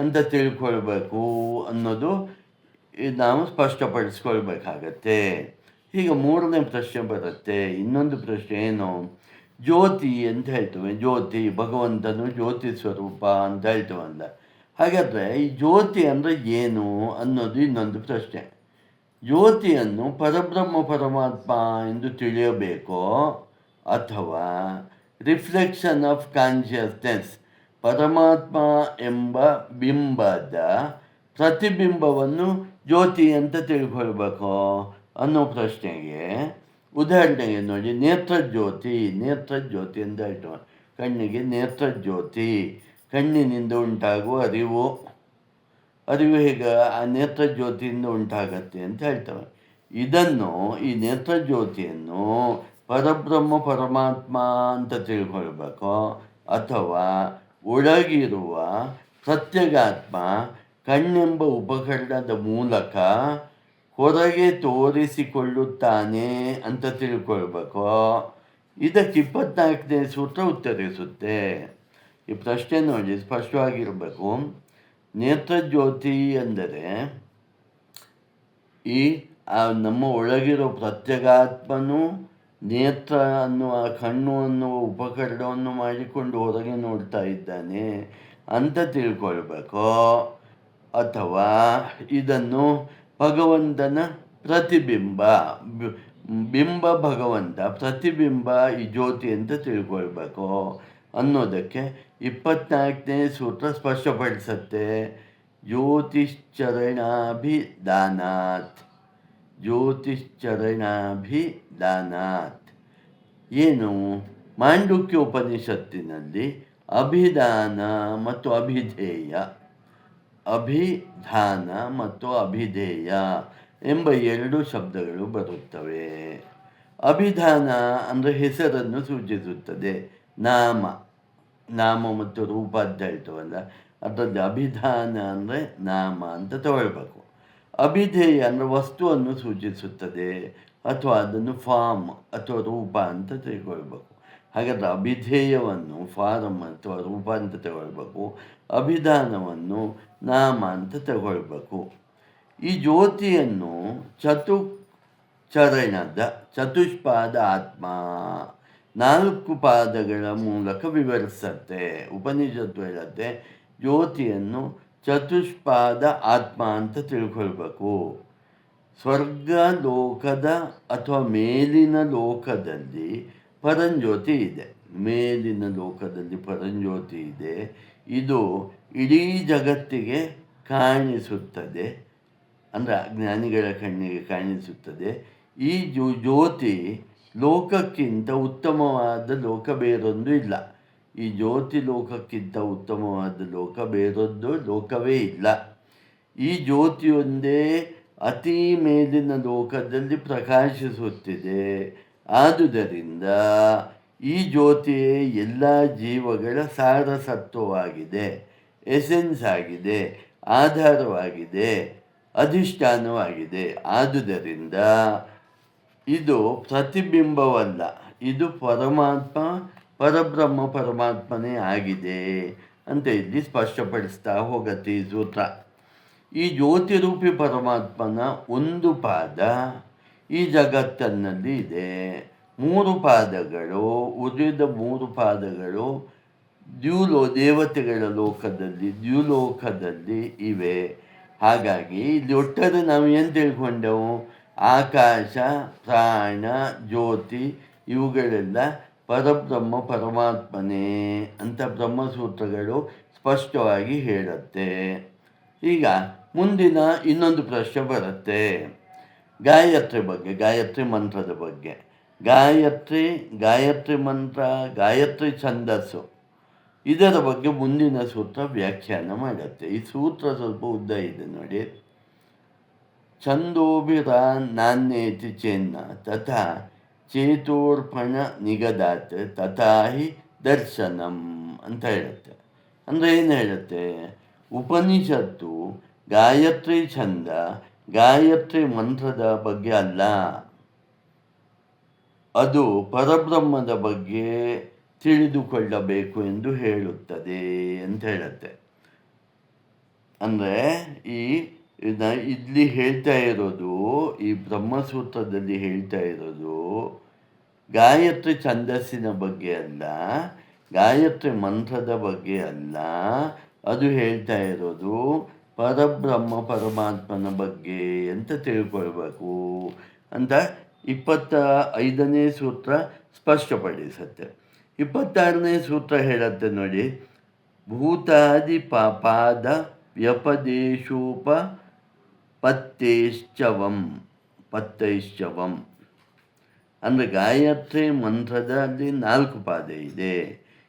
ಅಂತ ತಿಳ್ಕೊಳ್ಬೇಕು ಅನ್ನೋದು ನಾವು ಸ್ಪಷ್ಟಪಡಿಸ್ಕೊಳ್ಬೇಕಾಗತ್ತೆ. ಈಗ ಮೂರನೇ ಪ್ರಶ್ನೆ ಬರುತ್ತೆ. ಇನ್ನೊಂದು ಪ್ರಶ್ನೆ ಏನು? ಜ್ಯೋತಿ ಅಂತ ಹೇಳ್ತೇವೆ. ಜ್ಯೋತಿ, ಭಗವಂತನು ಜ್ಯೋತಿ ಸ್ವರೂಪ ಅಂತ ಹೇಳ್ತೇವಲ್ಲ. ಹಾಗಾದರೆ ಈ ಜ್ಯೋತಿ ಅಂದರೆ ಏನು ಅನ್ನೋದು ಇನ್ನೊಂದು ಪ್ರಶ್ನೆ. ಜ್ಯೋತಿಯನ್ನು ಪರಬ್ರಹ್ಮ ಪರಮಾತ್ಮ ಎಂದು ತಿಳಿಯಬೇಕೋ ಅಥವಾ ರಿಫ್ಲೆಕ್ಷನ್ ಆಫ್ ಕಾನ್ಷಿಯಸ್ನೆಸ್, ಪರಮಾತ್ಮ ಎಂಬ ಬಿಂಬದ ಪ್ರತಿಬಿಂಬವನ್ನು ಜ್ಯೋತಿ ಅಂತ ತಿಳ್ಕೊಳ್ಬೇಕೋ ಅನ್ನೋ ಪ್ರಶ್ನೆಗೆ ಉದಾಹರಣೆಗೆ ನೋಡಿ, ನೇತ್ರಜ್ಯೋತಿ ಅಂತ ಹೇಳ್ತೇವೆ. ಕಣ್ಣಿಗೆ ನೇತ್ರಜ್ಯೋತಿ, ಕಣ್ಣಿನಿಂದ ಉಂಟಾಗುವ ಅರಿವು ಹೇಗೆ ಆ ನೇತ್ರಜ್ಯೋತಿಯಿಂದ ಉಂಟಾಗತ್ತೆ ಅಂತ ಹೇಳ್ತೇವೆ. ಈ ನೇತ್ರಜ್ಯೋತಿಯನ್ನು ಪರಬ್ರಹ್ಮ ಪರಮಾತ್ಮ ಅಂತ ತಿಳ್ಕೊಳ್ಬೇಕೋ ಅಥವಾ ಒಳಗಿರುವ ಪ್ರತ್ಯಗಾತ್ಮ ಕಣ್ಣೆಂಬ ಉಪಕರಣದ ಮೂಲಕ ಹೊರಗೆ ತೋರಿಸಿಕೊಳ್ಳುತ್ತಾನೆ ಅಂತ ತಿಳ್ಕೊಳ್ಬೇಕೋ? ಇದಕ್ಕೆ 24ನೇ ಸೂತ್ರ ಉತ್ತರಿಸುತ್ತೆ. ಈ ಪ್ರಶ್ನೆ ನೋಡಿ ಸ್ಪಷ್ಟವಾಗಿರಬೇಕು. ನೇತ್ರಜ್ಯೋತಿ ಎಂದರೆ ಈ ನಮ್ಮ ಒಳಗಿರೋ ಪ್ರತ್ಯಗಾತ್ಮನು ನೇತ್ರ ಅನ್ನುವ ಕಣ್ಣು ಅನ್ನುವ ಉಪಕರಣವನ್ನು ಮಾಡಿಕೊಂಡು ಹೊರಗೆ ನೋಡ್ತಾ ಇದ್ದಾನೆ ಅಂತ ತಿಳ್ಕೊಳ್ಬೇಕೋ, ಅಥವಾ ಇದನ್ನು ಭಗವಂತನ ಪ್ರತಿಬಿಂಬ, ಬಿಂಬ ಭಗವಂತ, ಪ್ರತಿಬಿಂಬ ಈ ಜ್ಯೋತಿ ಅಂತ ತಿಳ್ಕೊಳ್ಬೇಕು ಅನ್ನೋದಕ್ಕೆ 24ನೇ ಸೂತ್ರ ಸ್ಪಷ್ಟಪಡಿಸುತ್ತೆ. ಜ್ಯೋತಿಶ್ಚರಣಾಭಿದಾನಾತ್, ಜ್ಯೋತಿಶ್ಚರಣಾಭಿದಾನಾತ್ ಏನು? ಮಾಂಡುಕ್ಯ ಉಪನಿಷತ್ತಿನಲ್ಲಿ ಅಭಿಧಾನ ಮತ್ತು ಅಭಿಧೇಯ, ಅಭಿಧಾನ ಮತ್ತು ಅಭಿಧೇಯ ಎಂಬ ಎರಡು ಶಬ್ದಗಳು ಬರುತ್ತವೆ. ಅಭಿಧಾನ ಅಂದರೆ ಹೆಸರನ್ನು ಸೂಚಿಸುತ್ತದೆ, ನಾಮ, ನಾಮ ಮತ್ತು ರೂಪ ಅಂತ ಹೇಳ್ತೇವಲ್ಲ, ಅದರಲ್ಲಿ ಅಭಿಧಾನ ಅಂದರೆ ನಾಮ ಅಂತ ತಗೊಳ್ಬೇಕು. ಅಭಿಧೇಯ ಅಂದರೆ ವಸ್ತುವನ್ನು ಸೂಚಿಸುತ್ತದೆ ಅಥವಾ ಅದನ್ನು ಫಾರ್ಮ್ ಅಥವಾ ರೂಪ ಅಂತ ತಿಳ್ಕೊಳ್ಬೇಕು. ಹಾಗಾದರೆ ಅಭಿಧೇಯವನ್ನು ಫಾರಮ್ ಅಥವಾ ರೂಪ ಅಂತ ತಗೊಳ್ಬೇಕು, ಅಭಿಧಾನವನ್ನು ನಾಮ ಅಂತ ತಗೊಳ್ಬೇಕು. ಈ ಜ್ಯೋತಿಯನ್ನು ಚತುಶ್ಚರಣದ, ಚತುಷ್ಪಾದ ಆತ್ಮ, 4 ಪಾದಗಳ ಮೂಲಕ ವಿವರಿಸುತ್ತೆ. ಉಪನಿಷತ್ತು ಹೇಳುತ್ತೆ ಜ್ಯೋತಿಯನ್ನು ಚತುಷ್ಪಾದ ಆತ್ಮ ಅಂತ ತಿಳ್ಕೊಳ್ಬೇಕು. ಸ್ವರ್ಗ ಲೋಕದ ಅಥವಾ ಮೇಲಿನ ಲೋಕದಲ್ಲಿ ಪರಂಜ್ಯೋತಿ ಇದೆ, ಮೇಲಿನ ಲೋಕದಲ್ಲಿ ಪರಂಜ್ಯೋತಿ ಇದೆ. ಇದು ಇಡೀ ಜಗತ್ತಿಗೆ ಕಾಣಿಸುತ್ತದೆ, ಅಂದರೆ ಜ್ಞಾನಿಗಳ ಕಣ್ಣಿಗೆ ಕಾಣಿಸುತ್ತದೆ. ಈ ಜ್ಯೋತಿ ಲೋಕಕ್ಕಿಂತ ಉತ್ತಮವಾದ ಲೋಕ ಬೇರೊಂದು ಇಲ್ಲ. ಈ ಜ್ಯೋತಿ ಲೋಕಕ್ಕಿಂತ ಉತ್ತಮವಾದ ಲೋಕ ಬೇರೊಂದು ಲೋಕವೇ ಇಲ್ಲ. ಈ ಜ್ಯೋತಿಯೊಂದೇ ಅತಿ ಮೇಲಿನ ಲೋಕದಲ್ಲಿ ಪ್ರಕಾಶಿಸುತ್ತಿದೆ. ಆದುದರಿಂದ ಈ ಜ್ಯೋತಿಯೇ ಎಲ್ಲ ಜೀವಗಳ ಸಾರಸತ್ವವಾಗಿದೆ, ಎಸೆನ್ಸ್ ಆಗಿದೆ, ಆಧಾರವಾಗಿದೆ, ಅಧಿಷ್ಠಾನವಾಗಿದೆ. ಆದುದರಿಂದ ಇದು ಪ್ರತಿಬಿಂಬವಲ್ಲ, ಇದು ಪರಮಾತ್ಮ, ಪರಬ್ರಹ್ಮ ಪರಮಾತ್ಮನೇ ಆಗಿದೆ ಅಂತ ಇಲ್ಲಿ ಸ್ಪಷ್ಟಪಡಿಸ್ತಾ ಹೋಗುತ್ತೆ ಈ ಸೂತ್ರ. ಈ ಜ್ಯೋತಿರೂಪಿ ಪರಮಾತ್ಮನ ಒಂದು ಪಾದ ಈ ಜಗತ್ತಿನಲ್ಲಿ ಇದೆ, 3 ಪಾದಗಳು, ಉಳಿದ 3 ಪಾದಗಳು ದೇವತೆಗಳ ಲೋಕದಲ್ಲಿ, ದ್ಯುಲೋಕದಲ್ಲಿ ಇವೆ. ಹಾಗಾಗಿ ಇಲ್ಲಿ ಒಟ್ಟಾರೆ ನಾವು ಏನು ತಿಳ್ಕೊಂಡೆವು? ಆಕಾಶ, ಪ್ರಾಣ, ಜ್ಯೋತಿ ಇವುಗಳೆಲ್ಲ ಪರಬ್ರಹ್ಮ ಪರಮಾತ್ಮನೇ ಅಂತ ಬ್ರಹ್ಮಸೂತ್ರಗಳು ಸ್ಪಷ್ಟವಾಗಿ ಹೇಳುತ್ತೆ. ಈಗ ಮುಂದಿನ ಇನ್ನೊಂದು ಪ್ರಶ್ನೆ ಬರುತ್ತೆ, ಗಾಯತ್ರಿ ಬಗ್ಗೆ, ಗಾಯತ್ರಿ ಮಂತ್ರದ ಬಗ್ಗೆ. ಗಾಯತ್ರಿ ಮಂತ್ರ, ಗಾಯತ್ರಿ ಛಂದಸ್ಸು, ಇದರ ಬಗ್ಗೆ ಮುಂದಿನ ಸೂತ್ರ ವ್ಯಾಖ್ಯಾನ ಮಾಡುತ್ತೆ. ಈ ಸೂತ್ರ ಸ್ವಲ್ಪ ಉದ್ದ ಇದೆ ನೋಡಿ. ಛಂದೋಭಿರಾನ್ನೇತಿ ಚೇನ್ನ ತಥಾ ಚೇತೋರ್ಪಣ ನಿಗದಾತ್ ತಥಾ ಹಿ ದರ್ಶನಂ ಅಂತ ಹೇಳುತ್ತೆ. ಅಂದರೆ ಏನು ಹೇಳುತ್ತೆ? ಉಪನಿಷತ್ತು ಗಾಯತ್ರಿ ಛಂದ, ಗಾಯತ್ರಿ ಮಂತ್ರದ ಬಗ್ಗೆ ಅಲ್ಲ, ಅದು ಪರಬ್ರಹ್ಮದ ಬಗ್ಗೆ ತಿಳಿದುಕೊಳ್ಳಬೇಕು ಎಂದು ಹೇಳುತ್ತದೆ ಅಂತ ಹೇಳುತ್ತೆ. ಅಂದರೆ ಇಲ್ಲಿ ಹೇಳ್ತಾ ಇರೋದು, ಈ ಬ್ರಹ್ಮಸೂತ್ರದಲ್ಲಿ ಹೇಳ್ತಾ ಇರೋದು ಗಾಯತ್ರಿ ಛಂದಸ್ಸಿನ ಬಗ್ಗೆ ಅಲ್ಲ, ಗಾಯತ್ರಿ ಮಂತ್ರದ ಬಗ್ಗೆ ಅಲ್ಲ, ಅದು ಹೇಳ್ತಾ ಇರೋದು ಪರಬ್ರಹ್ಮ ಪರಮಾತ್ಮನ ಬಗ್ಗೆ ಅಂತ ತಿಳ್ಕೊಳ್ಬೇಕು ಅಂತ 25ನೇ ಸೂತ್ರ ಸ್ಪಷ್ಟಪಡಿಸುತ್ತೆ. 26ನೇ ಸೂತ್ರ ಹೇಳುತ್ತೆ ನೋಡಿ, ಭೂತಾದಿ ಪಾದ ವ್ಯಪದೇಶೋಪತ್ತೈಶ್ಚವಂ. ಅಂದರೆ ಗಾಯತ್ರಿ ಮಂತ್ರದಲ್ಲಿ 4 ಪಾದ ಇದೆ.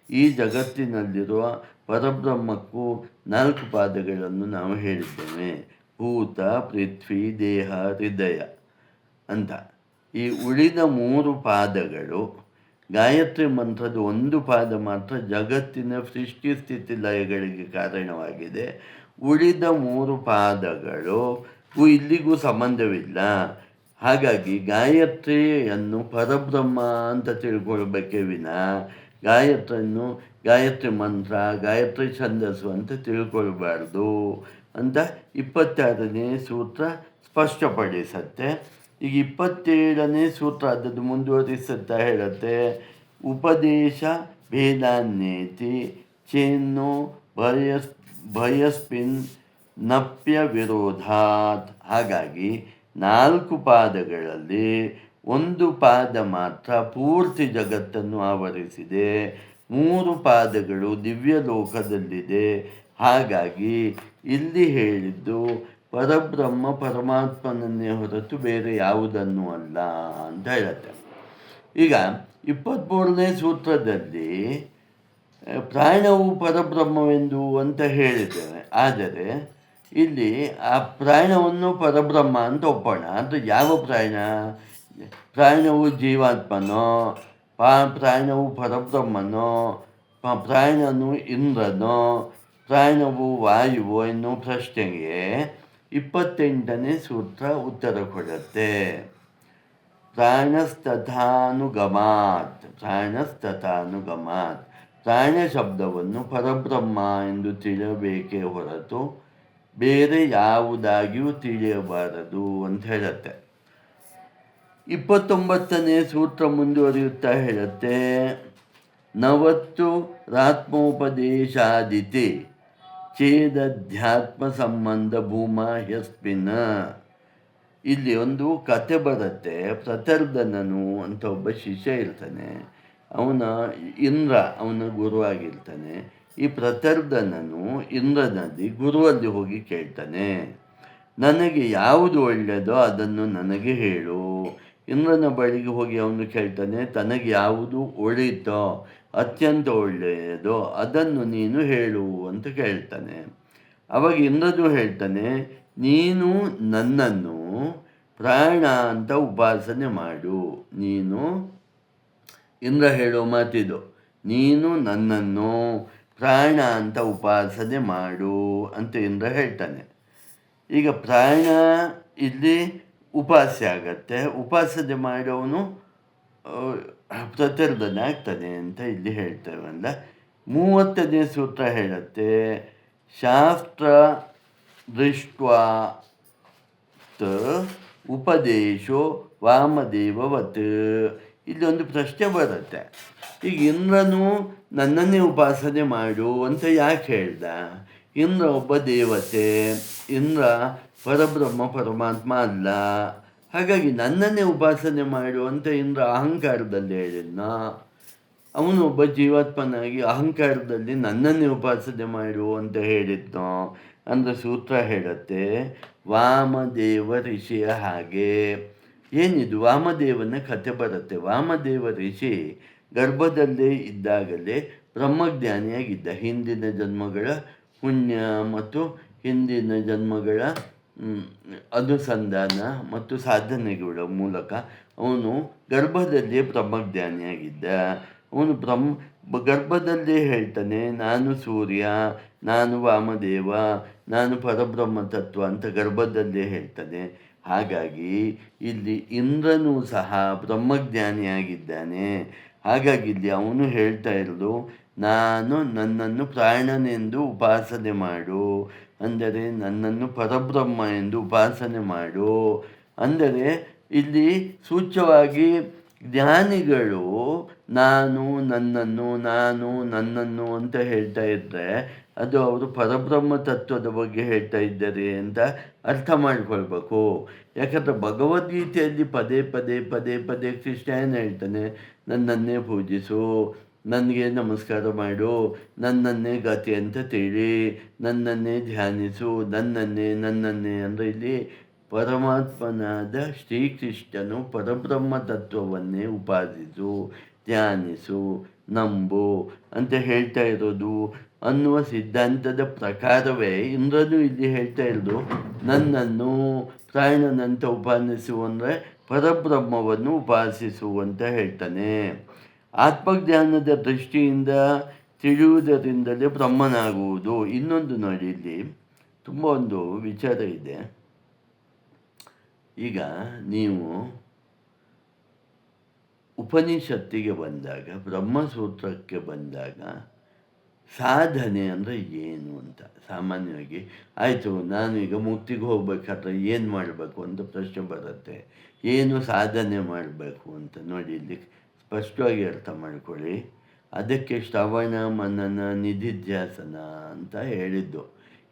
ಈ ಜಗತ್ತಿನಲ್ಲಿರುವ ಪರಬ್ರಹ್ಮಕ್ಕೂ 4 ಪಾದಗಳನ್ನು ನಾವು ಹೇಳಿದ್ದೇವೆ, ಭೂತ, ಪೃಥ್ವಿ, ದೇಹ, ಹೃದಯ ಅಂತ. ಈ ಉಳಿದ 3 ಪಾದಗಳು, ಗಾಯತ್ರಿ ಮಂತ್ರದ 1 ಪಾದ ಮಾತ್ರ ಜಗತ್ತಿನ ಸೃಷ್ಟಿ ಸ್ಥಿತಿ ಲಯಗಳಿಗೆ ಕಾರಣವಾಗಿದೆ. ಉಳಿದ 3 ಪಾದಗಳು ಇಲ್ಲಿಗೂ ಸಂಬಂಧವಿಲ್ಲ. ಹಾಗಾಗಿ ಗಾಯತ್ರಿಯನ್ನು ಪರಬ್ರಹ್ಮ ಅಂತ ತಿಳ್ಕೊಳ್ಬೇಕೇ ವಿನ ಗಾಯತ್ರಿ ಮಂತ್ರ, ಗಾಯತ್ರಿ ಛಂದಸ್ಸು ಅಂತ ತಿಳ್ಕೊಳ್ಬಾರ್ದು ಅಂತ 26ನೇ ಸೂತ್ರ ಸ್ಪಷ್ಟಪಡಿಸತ್ತೆ. ಈಗ 27ನೇ ಸೂತ್ರ ಅದನ್ನು ಮುಂದುವರಿಸುತ್ತಾ ಹೇಳುತ್ತೆ, ಉಪದೇಶ ಭೇದಾನ್ನೇತಿ ಚೇನ್ನೋ ಭಯಸ್ಪಿನ್ ನಪ್ಯ ವಿರೋಧಾತ್. ಹಾಗಾಗಿ 4 ಪಾದಗಳಲ್ಲಿ ಒಂದು ಪಾದ ಮಾತ್ರ ಪೂರ್ತಿ ಜಗತ್ತನ್ನು ಆವರಿಸಿದೆ, 3 ಪಾದಗಳು ದಿವ್ಯ ಲೋಕದಲ್ಲಿದೆ. ಹಾಗಾಗಿ ಇಲ್ಲಿ ಹೇಳಿದ್ದು ಪರಬ್ರಹ್ಮ ಪರಮಾತ್ಮನನ್ನೇ ಹೊರತು ಬೇರೆ ಯಾವುದನ್ನು ಅಲ್ಲ ಅಂತ ಹೇಳುತ್ತೆ. ಈಗ 23ನೇ ಸೂತ್ರದಲ್ಲಿ ಪ್ರಾಣವು ಪರಬ್ರಹ್ಮವೆಂದು ಅಂತ ಹೇಳಿದ್ದೇವೆ. ಆದರೆ ಇಲ್ಲಿ ಆ ಪ್ರಾಣವನ್ನು ಪರಬ್ರಹ್ಮ ಅಂತ ಒಪ್ಪೋಣ. ಅದು ಯಾವ ಪ್ರಾಣ? ಪ್ರಾಣವು ಜೀವಾತ್ಮನೋ, ಪ್ರಾಣವು ಪರಬ್ರಹ್ಮನೋ, ಪ್ರಾಣನು ಇಂದ್ರನೋ, ಪ್ರಾಣವು ವಾಯುವೋ ಎನ್ನುವ ಪ್ರಶ್ನೆಗೆ 28ನೇ ಸೂತ್ರ ಉತ್ತರ ಕೊಡುತ್ತೆ. ಪ್ರಾಣಸ್ತಥಾನುಗಮಾತ್. ಪ್ರಾಣ ಶಬ್ದವನ್ನು ಪರಬ್ರಹ್ಮ ಎಂದು ತಿಳಿಯಬೇಕೇ ಹೊರತು ಬೇರೆ ಯಾವುದಾಗಿಯೂ ತಿಳಿಯಬಾರದು ಅಂತ ಹೇಳುತ್ತೆ. 29ನೇ ಸೂತ್ರ ಮುಂದುವರಿಯುತ್ತಾ ಹೇಳುತ್ತೆ, ನವತ್ತು ರಾತ್ಮೋಪದೇಶಾದಿತಿ ಚೇದಧ್ಯಾತ್ಮ ಸಂಬಂಧ ಭೂಮಾ ಹ್ಯಸ್ಮಿನ್. ಇಲ್ಲಿ ಒಂದು ಕತೆ ಬರುತ್ತೆ. ಪ್ರತರ್ಧನನು ಅಂತ ಒಬ್ಬ ಶಿಷ್ಯ ಇರ್ತಾನೆ. ಅವನ ಗುರುವಾಗಿರ್ತಾನೆ. ಈ ಪ್ರತರ್ಧನನು ಇಂದ್ರನಲ್ಲಿ ಗುರುವಲ್ಲಿ ಹೋಗಿ ಕೇಳ್ತಾನೆ, ನನಗೆ ಯಾವುದು ಒಳ್ಳೆಯದೋ ಅದನ್ನು ನನಗೆ ಹೇಳು. ಇಂದ್ರನ ಬಳಿಗೆ ಹೋಗಿ ಅವನು ಕೇಳ್ತಾನೆ, ತನಗೆ ಯಾವುದು ಒಳಿತೋ ಅತ್ಯಂತ ಒಳ್ಳೆಯದೋ ಅದನ್ನು ನೀನು ಹೇಳು ಅಂತ ಕೇಳ್ತಾನೆ. ಅವಾಗ ಇಂದ್ರನು ಹೇಳ್ತಾನೆ, ನೀನು ನನ್ನನ್ನು ಪ್ರಾಣ ಅಂತ ಉಪಾಸನೆ ಮಾಡು. ಇಂದ್ರ ಹೇಳೋ ಮಾತಿದು, ನೀನು ನನ್ನನ್ನು ಪ್ರಾಣ ಅಂತ ಉಪಾಸನೆ ಮಾಡು ಅಂತ ಇಂದ್ರ ಹೇಳ್ತಾನೆ. ಈಗ ಪ್ರಾಣ ಇಲ್ಲಿ ಉಪಾಸ್ಯ ಆಗತ್ತೆ. ಉಪಾಸನೆ ಮಾಡೋವನು ಪ್ರತಿರ್ಧನ ಆಗ್ತಾನೆ ಅಂತ ಇಲ್ಲಿ ಹೇಳ್ತೇವಲ್ಲ. 30ನೇ ಸೂತ್ರ ಹೇಳುತ್ತೆ, ಶಾಸ್ತ್ರ ದೃಷ್ಟ್ವಾತ್ ಉಪದೇಶೋ ವಾಮದೇವವತ್. ಇಲ್ಲಿ ಒಂದು ಪ್ರಶ್ನೆ ಬರುತ್ತೆ. ಈಗ ಇಂದ್ರನು ನನ್ನನ್ನೇ ಉಪಾಸನೆ ಮಾಡು ಅಂತ ಯಾಕೆ ಹೇಳ್ದ? ಇಂದ್ರ ಒಬ್ಬ ದೇವತೆ, ಇಂದ್ರ ಪರಬ್ರಹ್ಮ ಪರಮಾತ್ಮ ಅಲ್ಲ. ಹಾಗಾಗಿ ನನ್ನನ್ನೇ ಉಪಾಸನೆ ಮಾಡು ಅಂತ ಇಂದ್ರ ಅಹಂಕಾರದಲ್ಲಿ ಹೇಳಿದ್ನ. ಅವನು ಒಬ್ಬ ಜೀವಾತ್ಮನಾಗಿ ಅಹಂಕಾರದಲ್ಲಿ ನನ್ನನ್ನೇ ಉಪಾಸನೆ ಮಾಡು ಅಂತ ಹೇಳಿದ್ನೋ ಅಂದರೆ ಸೂತ್ರ ಹೇಳುತ್ತೆ, ವಾಮದೇವ ಋಷಿಯ ಹಾಗೆ. ಏನಿದು? ವಾಮದೇವನ ಕಥೆ ಬರುತ್ತೆ. ವಾಮದೇವ ಋಷಿ ಗರ್ಭದಲ್ಲೇ ಇದ್ದಾಗಲೇ ಬ್ರಹ್ಮಜ್ಞಾನಿಯಾಗಿದ್ದ. ಹಿಂದಿನ ಜನ್ಮಗಳ ಪುಣ್ಯ ಮತ್ತು ಹಿಂದಿನ ಜನ್ಮಗಳ ಅನುಸಂಧಾನ ಮತ್ತು ಸಾಧನೆಗಳ ಮೂಲಕ ಅವನು ಗರ್ಭದಲ್ಲೇ ಬ್ರಹ್ಮಜ್ಞಾನಿಯಾಗಿದ್ದ. ಅವನು ಗರ್ಭದಲ್ಲೇ ಹೇಳ್ತಾನೆ, ನಾನು ಸೂರ್ಯ, ನಾನು ವಾಮದೇವ, ನಾನು ಪರಬ್ರಹ್ಮ ತತ್ವ ಅಂತ ಗರ್ಭದಲ್ಲೇ ಹೇಳ್ತಾನೆ. ಹಾಗಾಗಿ ಇಲ್ಲಿ ಇಂದ್ರನೂ ಸಹ ಬ್ರಹ್ಮಜ್ಞಾನಿಯಾಗಿದ್ದಾನೆ. ಹಾಗಾಗಿ ಇಲ್ಲಿ ಅವನು ಹೇಳ್ತಾ ಇರೋದು, ನಾನು ನನ್ನನ್ನು ಪ್ರಾಣನೆಂದು ಉಪಾಸನೆ ಮಾಡು, ಅಂದರೆ ನನ್ನನ್ನು ಪರಬ್ರಹ್ಮ ಎಂದು ಉಪಾಸನೆ ಮಾಡು. ಅಂದರೆ ಇಲ್ಲಿ ಸೂಚ್ಯವಾಗಿ ಜ್ಞಾನಿಗಳು ನಾನು ನನ್ನನ್ನು ಅಂತ ಹೇಳ್ತಾ ಇದ್ದರೆ ಅದು ಅವರು ಪರಬ್ರಹ್ಮ ತತ್ವದ ಬಗ್ಗೆ ಹೇಳ್ತಾ ಇದ್ದಾರೆ ಅಂತ ಅರ್ಥ ಮಾಡಿಕೊಳ್ಬೇಕು. ಯಾಕಂದರೆ ಭಗವದ್ಗೀತೆಯಲ್ಲಿ ಪದೇ ಪದೇ ಪದೇ ಪದೇ ಕೃಷ್ಣ ಏನು ಹೇಳ್ತಾನೆ, ನನ್ನನ್ನೇ ಪೂಜಿಸು, ನನಗೆ ನಮಸ್ಕಾರ ಮಾಡು, ನನ್ನನ್ನೇ ಗತಿ ಅಂತ ತಿಳಿ, ನನ್ನನ್ನೇ ಧ್ಯಾನಿಸು, ನನ್ನನ್ನೇ ಅಂದರೆ ಇಲ್ಲಿ ಪರಮಾತ್ಮನಾದ ಶ್ರೀಕೃಷ್ಣನು ಪರಬ್ರಹ್ಮ ತತ್ವವನ್ನೇ ಉಪಾಸಿಸು, ಧ್ಯಾನಿಸು, ನಂಬು ಅಂತ ಹೇಳ್ತಾ ಇರೋದು ಅನ್ನುವ ಸಿದ್ಧಾಂತದ ಪ್ರಕಾರವೇ ಇಂದ್ರನು ಇಲ್ಲಿ ಹೇಳ್ತಾ ಇರೋದು, ನನ್ನನ್ನು ಪ್ರಾಣನಂತ ಉಪಾಸಿಸು ಅಂದರೆ ಪರಬ್ರಹ್ಮವನ್ನು ಉಪಾಸಿಸು ಅಂತ ಹೇಳ್ತಾನೆ. ಆತ್ಮಜ್ಞಾನದ ದೃಷ್ಟಿಯಿಂದ ತಿಳಿಯುವುದರಿಂದಲೇ ಬ್ರಹ್ಮನಾಗುವುದು. ಇನ್ನೊಂದು ನೋಡಿ, ಇಲ್ಲಿ ತುಂಬ ಒಂದು ವಿಚಾರ ಇದೆ. ಈಗ ನೀವು ಉಪನಿಷತ್ತಿಗೆ ಬಂದಾಗ, ಬ್ರಹ್ಮಸೂತ್ರಕ್ಕೆ ಬಂದಾಗ ಸಾಧನೆ ಅಂದರೆ ಏನು ಅಂತ ಸಾಮಾನ್ಯವಾಗಿ ಆಯಿತು ನಾನು ಈಗ ಮುಕ್ತಿಗೆ ಹೋಗ್ಬೇಕಾದ್ರೆ ಏನು ಮಾಡಬೇಕು ಅಂತ ಪ್ರಶ್ನೆ ಬರುತ್ತೆ. ಏನು ಸಾಧನೆ ಮಾಡಬೇಕು ಅಂತ ನೋಡಿ ಇಲ್ಲಿ ಸ್ಪಷ್ಟವಾಗಿ ಅರ್ಥ ಮಾಡ್ಕೊಳ್ಳಿ. ಅದಕ್ಕೆ ಶ್ರವಣ ಮನನ ನಿಧಿಧ್ಯಾಸನ ಅಂತ ಹೇಳಿದ್ದು.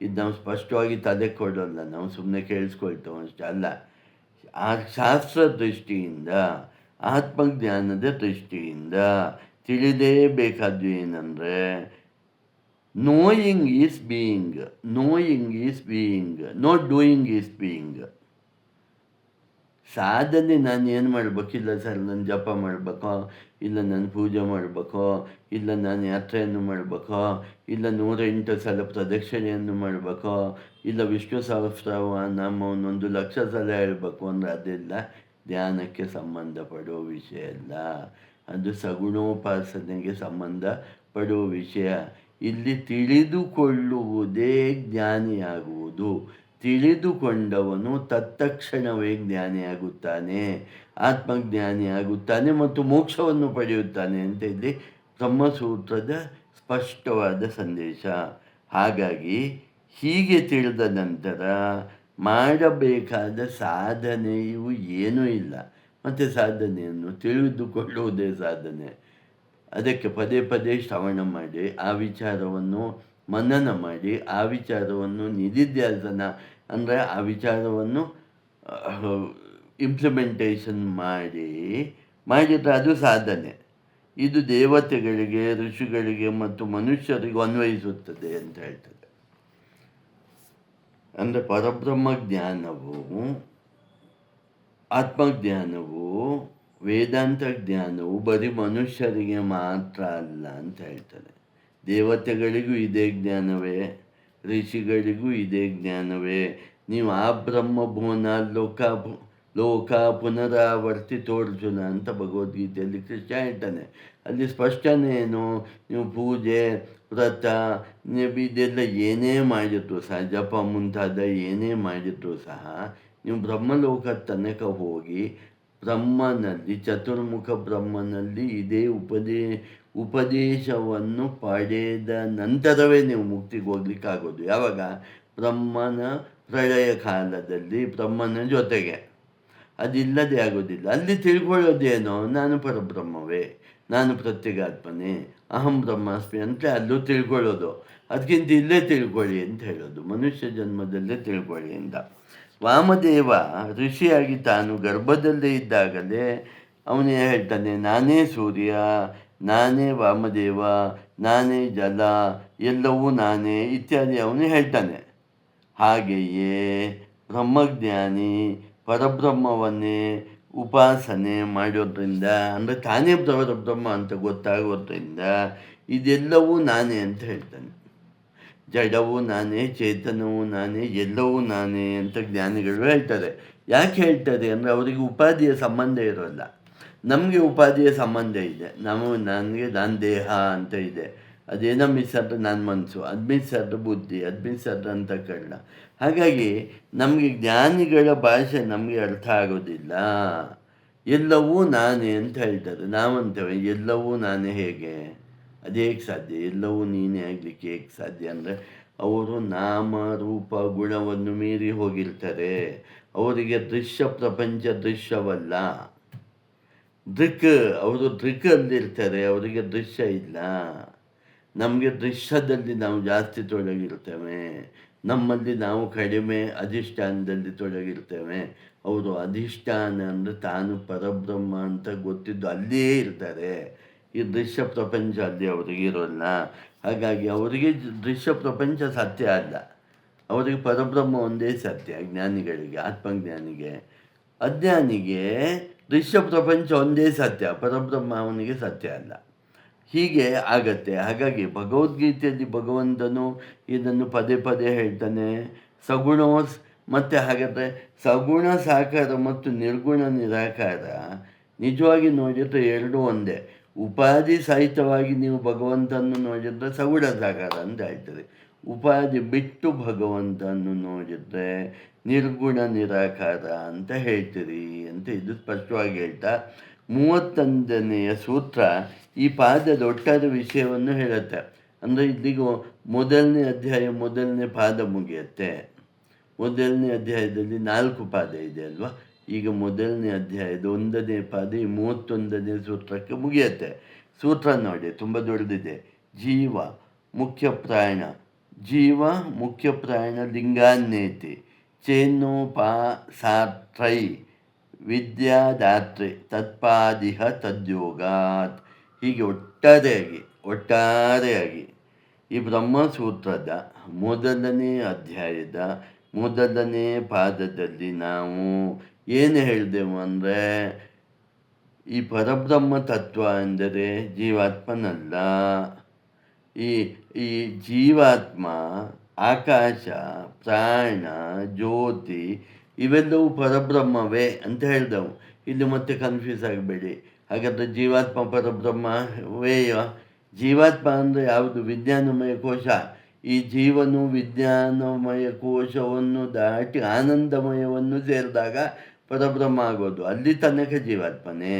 ಇದು ನಾವು ಸ್ಪಷ್ಟವಾಗಿ ತಲೆ ಕೊಡೋಲ್ಲ, ನಾವು ಸುಮ್ಮನೆ ಕೇಳಿಸ್ಕೊಳ್ತೇವೆ ಅಷ್ಟೇ ಅಲ್ಲ. ಆ ಶಾಸ್ತ್ರ ದೃಷ್ಟಿಯಿಂದ, ಆತ್ಮಜ್ಞಾನದ ದೃಷ್ಟಿಯಿಂದ ತಿಳಿದೇಬೇಕಾದ್ದು ಏನಂದರೆ knowing is being, knowing is being, not doing is being. ಸಾಧನೆ ನಾನು ಏನು ಮಾಡಬೇಕು, ಇಲ್ಲ ಸರ್ ನಾನು ಜಪ ಮಾಡಬೇಕೋ, ಇಲ್ಲ ನಾನು ಪೂಜೆ ಮಾಡಬೇಕೋ, ಇಲ್ಲ ನಾನು ಯಾತ್ರೆಯನ್ನು ಮಾಡಬೇಕೋ, ಇಲ್ಲ 108 ಸಲ ಪ್ರದಕ್ಷಿಣೆಯನ್ನು ಮಾಡಬೇಕೋ, ಇಲ್ಲ ವಿಷ್ಣು ಸಹಸ್ರನಾಮವನ್ನು 1,00,000 ಸಲ ಹೇಳಬೇಕು ಅಂದರೆ ಅದೆಲ್ಲ ಧ್ಯಾನಕ್ಕೆ ಸಂಬಂಧಪಡೋ ವಿಷಯ ಅಲ್ಲ. ಅದು ಸಗುಣೋಪಾಸನೆಗೆ ಸಂಬಂಧಪಡುವ ವಿಷಯ. ಇಲ್ಲಿ ತಿಳಿದುಕೊಳ್ಳುವುದೇ ಜ್ಞಾನಿಯಾಗುವುದು. ತಿಳಿದುಕೊಂಡವನು ತತ್ಕ್ಷಣವೇ ಜ್ಞಾನಿಯಾಗುತ್ತಾನೆ, ಆತ್ಮಜ್ಞಾನಿಯಾಗುತ್ತಾನೆ ಮತ್ತು ಮೋಕ್ಷವನ್ನು ಪಡೆಯುತ್ತಾನೆ ಅಂತ ಇಲ್ಲಿ ಬ್ರಹ್ಮಸೂತ್ರದ ಸ್ಪಷ್ಟವಾದ ಸಂದೇಶ. ಹಾಗಾಗಿ ಹೀಗೆ ತಿಳಿದ ನಂತರ ಮಾಡಬೇಕಾದ ಸಾಧನೆಯೂ ಏನೂ ಇಲ್ಲ. ಮತ್ತು ಸಾಧನೆಯನ್ನು ತಿಳಿದುಕೊಳ್ಳುವುದೇ ಸಾಧನೆ. ಅದಕ್ಕೆ ಪದೇ ಪದೇ ಶ್ರವಣ ಮಾಡಿ, ಆ ವಿಚಾರವನ್ನು ಮನನ ಮಾಡಿ, ಆ ವಿಚಾರವನ್ನು ನಿಧಿಧ್ಯಾಸನ ಅಂದರೆ ಆ ವಿಚಾರವನ್ನು ಇಂಪ್ಲಿಮೆಂಟೇಷನ್ ಮಾಡಿದರೆ ಅದು ಸಾಧನೆ. ಇದು ದೇವತೆಗಳಿಗೆ, ಋಷಿಗಳಿಗೆ ಮತ್ತು ಮನುಷ್ಯರಿಗೂ ಅನ್ವಯಿಸುತ್ತದೆ ಅಂತ ಹೇಳ್ತದೆ. ಅಂದರೆ ಪರಬ್ರಹ್ಮ ಜ್ಞಾನವು, ಆತ್ಮಜ್ಞಾನವು, ವೇದಾಂತ ಜ್ಞಾನವು ಬರೀ ಮನುಷ್ಯರಿಗೆ ಮಾತ್ರ ಅಲ್ಲ ಅಂತ ಹೇಳ್ತಾರೆ. ದೇವತೆಗಳಿಗೂ ಇದೇ ಜ್ಞಾನವೇ, ಋಷಿಗಳಿಗೂ ಇದೇ ಜ್ಞಾನವೇ. ನೀವು ಆ ಬ್ರಹ್ಮಭುವನ ಲೋಕ ಪುನರಾವರ್ತಿ ತೋರ್ಜುನ ಅಂತ ಭಗವದ್ಗೀತೆಯಲ್ಲಿ ಕೃಷ್ಣ ಹೇಳ್ತಾನೆ. ಅಲ್ಲಿ ಸ್ಪಷ್ಟನೇ ಏನು, ನೀವು ಪೂಜೆ ವ್ರತ ಇದೆಲ್ಲ ಏನೇ ಮಾಡಿದ್ರು ಸಹ, ಜಪ ಮುಂತಾದ ಏನೇ ಮಾಡಿದ್ರು ಸಹ ನೀವು ಬ್ರಹ್ಮಲೋಕ ತನಕ ಹೋಗಿ ಬ್ರಹ್ಮನಲ್ಲಿ, ಚತುರ್ಮುಖ ಬ್ರಹ್ಮನಲ್ಲಿ ಇದೇ ಉಪದೇಶವನ್ನು ಪಡೆದ ನಂತರವೇ ನೀವು ಮುಕ್ತಿಗೆ ಹೋಗ್ಲಿಕ್ಕಾಗೋದು. ಯಾವಾಗ? ಬ್ರಹ್ಮನ ಪ್ರಳಯ ಕಾಲದಲ್ಲಿ, ಬ್ರಹ್ಮನ ಜೊತೆಗೆ. ಅದಿಲ್ಲದೆ ಆಗೋದಿಲ್ಲ. ಅಲ್ಲಿ ತಿಳ್ಕೊಳ್ಳೋದೇನೋ ನಾನು ಪರಬ್ರಹ್ಮವೇ, ನಾನು ಪ್ರತ್ಯೇಗಾತ್ಮನೇ, ಅಹಂ ಬ್ರಹ್ಮಾಸ್ಮಿ ಅಂತ ಅಲ್ಲೂ ತಿಳ್ಕೊಳ್ಳೋದು. ಅದಕ್ಕಿಂತ ಇಲ್ಲೇ ತಿಳ್ಕೊಳ್ಳಿ ಅಂತ ಹೇಳೋದು, ಮನುಷ್ಯ ಜನ್ಮದಲ್ಲೇ ತಿಳ್ಕೊಳ್ಳಿ ಅಂತ. ವಾಮದೇವ ಋಷಿಯಾಗಿ ತಾನು ಗರ್ಭದಲ್ಲೇ ಇದ್ದಾಗಲೇ ಅವನೇ ಹೇಳ್ತಾನೆ, ನಾನೇ ಸೂರ್ಯ, ನಾನೇ ವಾಮದೇವ, ನಾನೇ ಜಲ, ಎಲ್ಲವೂ ನಾನೇ ಇತ್ಯಾದಿ ಅವನು ಹೇಳ್ತಾನೆ. ಹಾಗೆಯೇ ಬ್ರಹ್ಮಜ್ಞಾನಿ ಪರಬ್ರಹ್ಮವನ್ನೇ ಉಪಾಸನೆ ಮಾಡೋದ್ರಿಂದ, ಅಂದರೆ ತಾನೇ ಪರಬ್ರಹ್ಮ ಅಂತ ಗೊತ್ತಾಗೋದ್ರಿಂದ ಇದೆಲ್ಲವೂ ನಾನೇ ಅಂತ ಹೇಳ್ತಾನೆ. ಜಡವೂ ನಾನೇ, ಚೇತನವೂ ನಾನೇ, ಎಲ್ಲವೂ ನಾನೇ ಅಂತ ಜ್ಞಾನಿಗಳು ಹೇಳ್ತಾರೆ. ಯಾಕೆ ಹೇಳ್ತಾರೆ ಅಂದರೆ ಅವರಿಗೆ ಉಪಾಧಿಯ ಸಂಬಂಧ ಇರೋಲ್ಲ. ನಮಗೆ ಉಪಾಧಿಯ ಸಂಬಂಧ ಇದೆ. ನನಗೆ ನಾನು ದೇಹ ಅಂತ ಇದೆ, ಅದೇನೋ ಮಿಸ್ ಆದರೆ ನನ್ನ ಮನಸ್ಸು, ಅದು ಮಿಸ್ ಆದರೆ ಬುದ್ಧಿ, ಅದು ಮಿಸ್ ಆದರೆ ಅಂತಃಕರಣ. ಹಾಗಾಗಿ ನಮಗೆ ಜ್ಞಾನಿಗಳ ಭಾಷೆ ನಮಗೆ ಅರ್ಥ ಆಗೋದಿಲ್ಲ. ಎಲ್ಲವೂ ನಾನೇ ಅಂತ ಹೇಳ್ತಾರೆ. ನಾವಂತೇವೆ ಎಲ್ಲವೂ ನಾನೇ ಹೇಗೆ, ಅದು ಹೇಗೆ ಸಾಧ್ಯ, ಎಲ್ಲವೂ ನೀನೇ ಆಗಲಿಕ್ಕೆ ಹೇಗೆ ಸಾಧ್ಯ ಅಂದರೆ ಅವರು ನಾಮ ರೂಪ ಗುಣವನ್ನು ಮೀರಿ ಹೋಗಿರ್ತಾರೆ. ಅವರಿಗೆ ದೃಶ್ಯ ಪ್ರಪಂಚ ದೃಶ್ಯವಲ್ಲ. ಅವರು ದೃಕ್ಕಲ್ಲಿರ್ತಾರೆ, ಅವರಿಗೆ ದೃಶ್ಯ ಇಲ್ಲ. ನಮಗೆ ದೃಶ್ಯದಲ್ಲಿ ನಾವು ಜಾಸ್ತಿ ತೊಡಗಿರ್ತೇವೆ, ನಮ್ಮಲ್ಲಿ ನಾವು ಕಡಿಮೆ ಅಧಿಷ್ಠಾನದಲ್ಲಿ ತೊಡಗಿರ್ತೇವೆ. ಅವರು ಅಧಿಷ್ಠಾನ ಅಂದರೆ ತಾನು ಪರಬ್ರಹ್ಮ ಅಂತ ಗೊತ್ತಿದ್ದು ಅಲ್ಲೇ ಇರ್ತಾರೆ. ಈ ದೃಶ್ಯ ಪ್ರಪಂಚ ಅಲ್ಲಿ ಅವರಿಗೆ ಇರೋಲ್ಲ. ಹಾಗಾಗಿ ಅವರಿಗೆ ದೃಶ್ಯ ಪ್ರಪಂಚ ಸತ್ಯ ಅಲ್ಲ, ಅವರಿಗೆ ಪರಬ್ರಹ್ಮ ಒಂದೇ ಸತ್ಯ. ಜ್ಞಾನಿಗಳಿಗೆ, ಆತ್ಮಜ್ಞಾನಿಗೆ. ಅಜ್ಞಾನಿಗೆ ದೃಶ್ಯ ಪ್ರಪಂಚ ಒಂದೇ ಸತ್ಯ, ಪರಬ್ರಹ್ಮ ಅವನಿಗೆ ಸತ್ಯ ಅಲ್ಲ. ಹೀಗೆ ಆಗತ್ತೆ. ಹಾಗಾಗಿ ಭಗವದ್ಗೀತೆಯಲ್ಲಿ ಭಗವಂತನು ಇದನ್ನು ಪದೇ ಪದೇ ಹೇಳ್ತಾನೆ. ಸಗುಣೋ ಮತ್ತು ಹಾಗಾದರೆ ಸಗುಣ ಸಾಕಾರ ಮತ್ತು ನಿರ್ಗುಣ ನಿರಾಕಾರ ನಿಜವಾಗಿ ನೋಡಿದರೆ ಎರಡೂ ಒಂದೇ. ಉಪಾಧಿ ಸಹಿತವಾಗಿ ನೀವು ಭಗವಂತನನ್ನು ನೋಡಿದರೆ ಸಗುಣ ಸಾಕಾರ ಅಂತ ಹೇಳ್ತಾರೆ. ಉಪಾಧಿ ಬಿಟ್ಟು ಭಗವಂತನನ್ನು ನೋಡಿದರೆ ನಿರ್ಗುಣ ನಿರಾಕಾರ ಅಂತ ಹೇಳ್ತೀರಿ ಅಂತ ಇದು ಸ್ಪಷ್ಟವಾಗಿ ಹೇಳ್ತಾ 31ನೆಯ ಸೂತ್ರ ಈ ಪಾದದ ಒಟ್ಟಾದ ವಿಷಯವನ್ನು ಹೇಳುತ್ತೆ. ಅಂದರೆ ಇಲ್ಲಿಗೂ ಮೊದಲನೇ ಅಧ್ಯಾಯ ಮೊದಲನೇ ಪಾದ ಮುಗಿಯುತ್ತೆ. ಮೊದಲನೇ ಅಧ್ಯಾಯದಲ್ಲಿ 4 ಪಾದ ಇದೆ ಅಲ್ವಾ? ಈಗ ಮೊದಲನೇ ಅಧ್ಯಾಯದ 1ನೇ ಪಾದ ಈ 31ನೇ ಸೂತ್ರಕ್ಕೆ ಮುಗಿಯುತ್ತೆ. ಸೂತ್ರ ನೋಡಿ ತುಂಬ ದೊಡ್ಡದಿದೆ. ಜೀವ ಮುಖ್ಯ ಪ್ರಾಣ, ಜೀವ ಮುಖ್ಯ ಪ್ರಾಣ ಲಿಂಗಾನ್ನೇತಿ ಚೇನ್ನೋಪಾಸಾತ್ರೈ ವಿದ್ಯಾದಾತ್ರೆ ತತ್ಪಾದಿಹ ತದ್ಯೋಗಾತ್. ಹೀಗೆ ಒಟ್ಟಾರೆಯಾಗಿ ಈ ಬ್ರಹ್ಮಸೂತ್ರದ ಮೊದಲನೇ ಅಧ್ಯಾಯದ ಮೊದಲನೇ ಪಾದದಲ್ಲಿ ನಾವು ಏನು ಹೇಳಿದೆವು ಅಂದರೆ, ಈ ಪರಬ್ರಹ್ಮ ತತ್ವ ಎಂದರೆ ಜೀವಾತ್ಮನಲ್ಲ. ಈ ಈ ಜೀವಾತ್ಮ, ಆಕಾಶ, ಪ್ರಾಣ, ಜ್ಯೋತಿ ಇವೆಲ್ಲವೂ ಪರಬ್ರಹ್ಮವೇ ಅಂತ ಹೇಳಿದೆವು. ಇಲ್ಲಿ ಮತ್ತೆ ಕನ್ಫ್ಯೂಸ್ ಆಗಬೇಡಿ. ಹಾಗಾದರೆ ಜೀವಾತ್ಮ ಪರಬ್ರಹ್ಮವೇಯ? ಜೀವಾತ್ಮ ಅಂದರೆ ಯಾವುದು? ವಿಜ್ಞಾನಮಯ ಕೋಶ. ಈ ಜೀವನು ವಿಜ್ಞಾನಮಯ ಕೋಶವನ್ನು ದಾಟಿ ಆನಂದಮಯವನ್ನು ಸೇರಿದಾಗ ಪರಬ್ರಹ್ಮ ಆಗೋದು. ಅಲ್ಲಿ ತನಕ ಜೀವಾತ್ಮನೇ.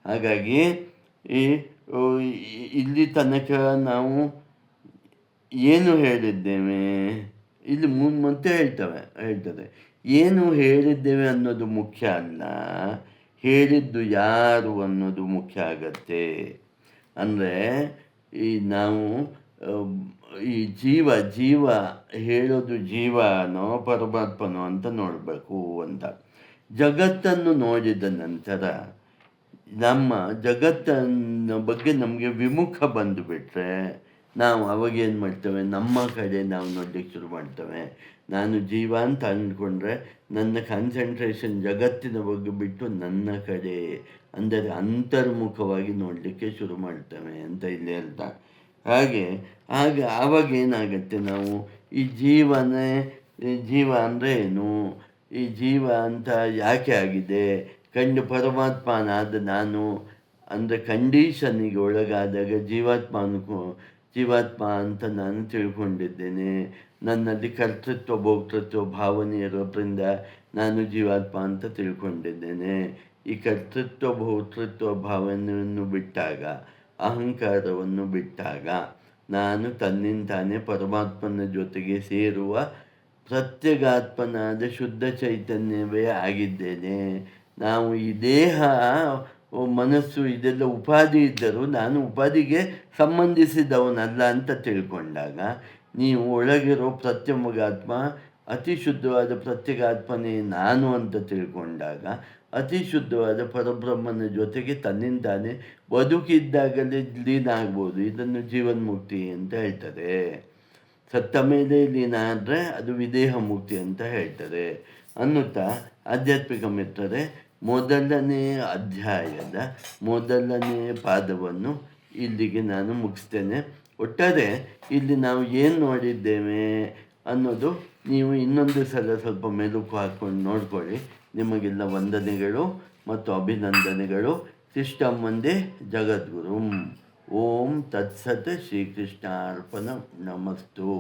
ಹಾಗಾಗಿ ಈ ಇಲ್ಲಿ ತನಕ ನಾವು ಏನು ಹೇಳಿದ್ದೇವೆ, ಇಲ್ಲಿ ಮತ್ತೆ ಹೇಳ್ತಾರೆ ಏನು ಹೇಳಿದ್ದೇವೆ ಅನ್ನೋದು ಮುಖ್ಯ ಅಲ್ಲ, ಹೇಳಿದ್ದು ಯಾರು ಅನ್ನೋದು ಮುಖ್ಯ ಆಗತ್ತೆ. ಅಂದರೆ ಈ ನಾವು ಈ ಜೀವ ಹೇಳೋದು ಜೀವನೋ ಪರಮಾತ್ಮನೋ ಅಂತ ನೋಡಬೇಕು ಅಂತ. ಜಗತ್ತನ್ನು ನೋಡಿದ ನಂತರ ನಮ್ಮ ಜಗತ್ತನ್ನ ಬಗ್ಗೆ ನಮಗೆ ವಿಮುಖ ಬಂದುಬಿಟ್ರೆ ನಾವು ಅವಾಗೇನು ಮಾಡ್ತೇವೆ, ನಮ್ಮ ಕಡೆ ನಾವು ನೋಡಲಿಕ್ಕೆ ಶುರು ಮಾಡ್ತೇವೆ. ನಾನು ಜೀವ ಅಂತ ಅಂದ್ಕೊಂಡ್ರೆ ನನ್ನ ಕಾನ್ಸಂಟ್ರೇಷನ್ ಜಗತ್ತಿನ ಬಗ್ಗೆ ಬಿಟ್ಟು ನನ್ನ ಕಡೆ, ಅಂದರೆ ಅಂತರ್ಮುಖವಾಗಿ ನೋಡಲಿಕ್ಕೆ ಶುರು ಮಾಡ್ತೇವೆ ಅಂತ ಇಲ್ಲಿ ಹೇಳ್ತಾ. ಆವಾಗ ಏನಾಗುತ್ತೆ, ನಾವು ಈ ಜೀವ ಅಂದರೆ ಏನು, ಈ ಜೀವ ಅಂತ ಯಾಕೆ ಆಗಿದೆ, ಪರಮಾತ್ಮನಾದ ನಾನು ಅಂದರೆ ಕಂಡೀಷನಿಗೆ ಒಳಗಾದಾಗ ಜೀವಾತ್ಮ ಅಂತ ನಾನು ತಿಳ್ಕೊಂಡಿದ್ದೇನೆ. ನನ್ನಲ್ಲಿ ಕರ್ತೃತ್ವ ಭೋಕ್ತೃತ್ವ ಭಾವನೆ ಇರೋದ್ರಿಂದ ನಾನು ಜೀವಾತ್ಮ ಅಂತ ತಿಳ್ಕೊಂಡಿದ್ದೇನೆ. ಈ ಕರ್ತೃತ್ವ ಭೋಕ್ತೃತ್ವ ಭಾವನೆಯನ್ನು ಬಿಟ್ಟಾಗ, ಅಹಂಕಾರವನ್ನು ಬಿಟ್ಟಾಗ ನಾನು ತನ್ನಿಂತಾನೇ ಪರಮಾತ್ಮನ ಜೊತೆಗೆ ಸೇರುವ ಪ್ರತ್ಯಗಾತ್ಮನಾದ ಶುದ್ಧ ಚೈತನ್ಯವೇ ಆಗಿದ್ದೇನೆ. ನಾವು ಈ ದೇಹ ಮನಸ್ಸು ಇದೆಲ್ಲ ಉಪಾಧಿ ಇದ್ದರೂ ನಾನು ಉಪಾಧಿಗೆ ಸಂಬಂಧಿಸಿದವನಲ್ಲ ಅಂತ ತಿಳ್ಕೊಂಡಾಗ, ನೀವು ಒಳಗಿರೋ ಪ್ರತ್ಯಗಾತ್ಮ ಅತಿ ಶುದ್ಧವಾದ ಪ್ರತ್ಯಗಾತ್ಮನೇ ನಾನು ಅಂತ ತಿಳ್ಕೊಂಡಾಗ, ಅತಿ ಶುದ್ಧವಾದ ಪರಬ್ರಹ್ಮನ ಜೊತೆಗೆ ತನ್ನಿಂದಾನೇ ಬದುಕಿದ್ದಾಗಲೇ ಲೀನ ಆಗ್ಬೋದು. ಇದನ್ನು ಜೀವನ್ಮುಕ್ತಿ ಅಂತ ಹೇಳ್ತಾರೆ. ಸತ್ತ ಮೇಲೆ ಲೀನ ಆದರೆ ಅದು ವಿದೇಹ ಮುಕ್ತಿ ಅಂತ ಹೇಳ್ತಾರೆ ಅನ್ನುತ್ತಾ ಆಧ್ಯಾತ್ಮಿಕ ಮಿತ್ರರೇ, ಮೊದಲನೇ ಅಧ್ಯಾಯದ ಮೊದಲನೇ ಪಾದವನ್ನು ಇಲ್ಲಿಗೆ ನಾನು ಮುಗಿಸ್ತೇನೆ. ಒಟ್ಟಾರೆ ಇಲ್ಲಿ ನಾವು ಏನು ನೋಡಿದ್ದೇವೆ ಅನ್ನೋದು ನೀವು ಇನ್ನೊಂದು ಸಲ ಸ್ವಲ್ಪ ಮೆಲುಕು ಹಾಕ್ಕೊಂಡು ನೋಡ್ಕೊಳ್ಳಿ. ನಿಮಗೆಲ್ಲ ವಂದನೆಗಳು ಮತ್ತು ಅಭಿನಂದನೆಗಳು. ಸಿಸ್ಟಮ್ ಒಂದೇ ಜಗದ್ಗುರು. ಓಂ ತತ್ಸತ್ ಶ್ರೀಕೃಷ್ಣಾರ್ಪಣ ನಮಸ್ತು.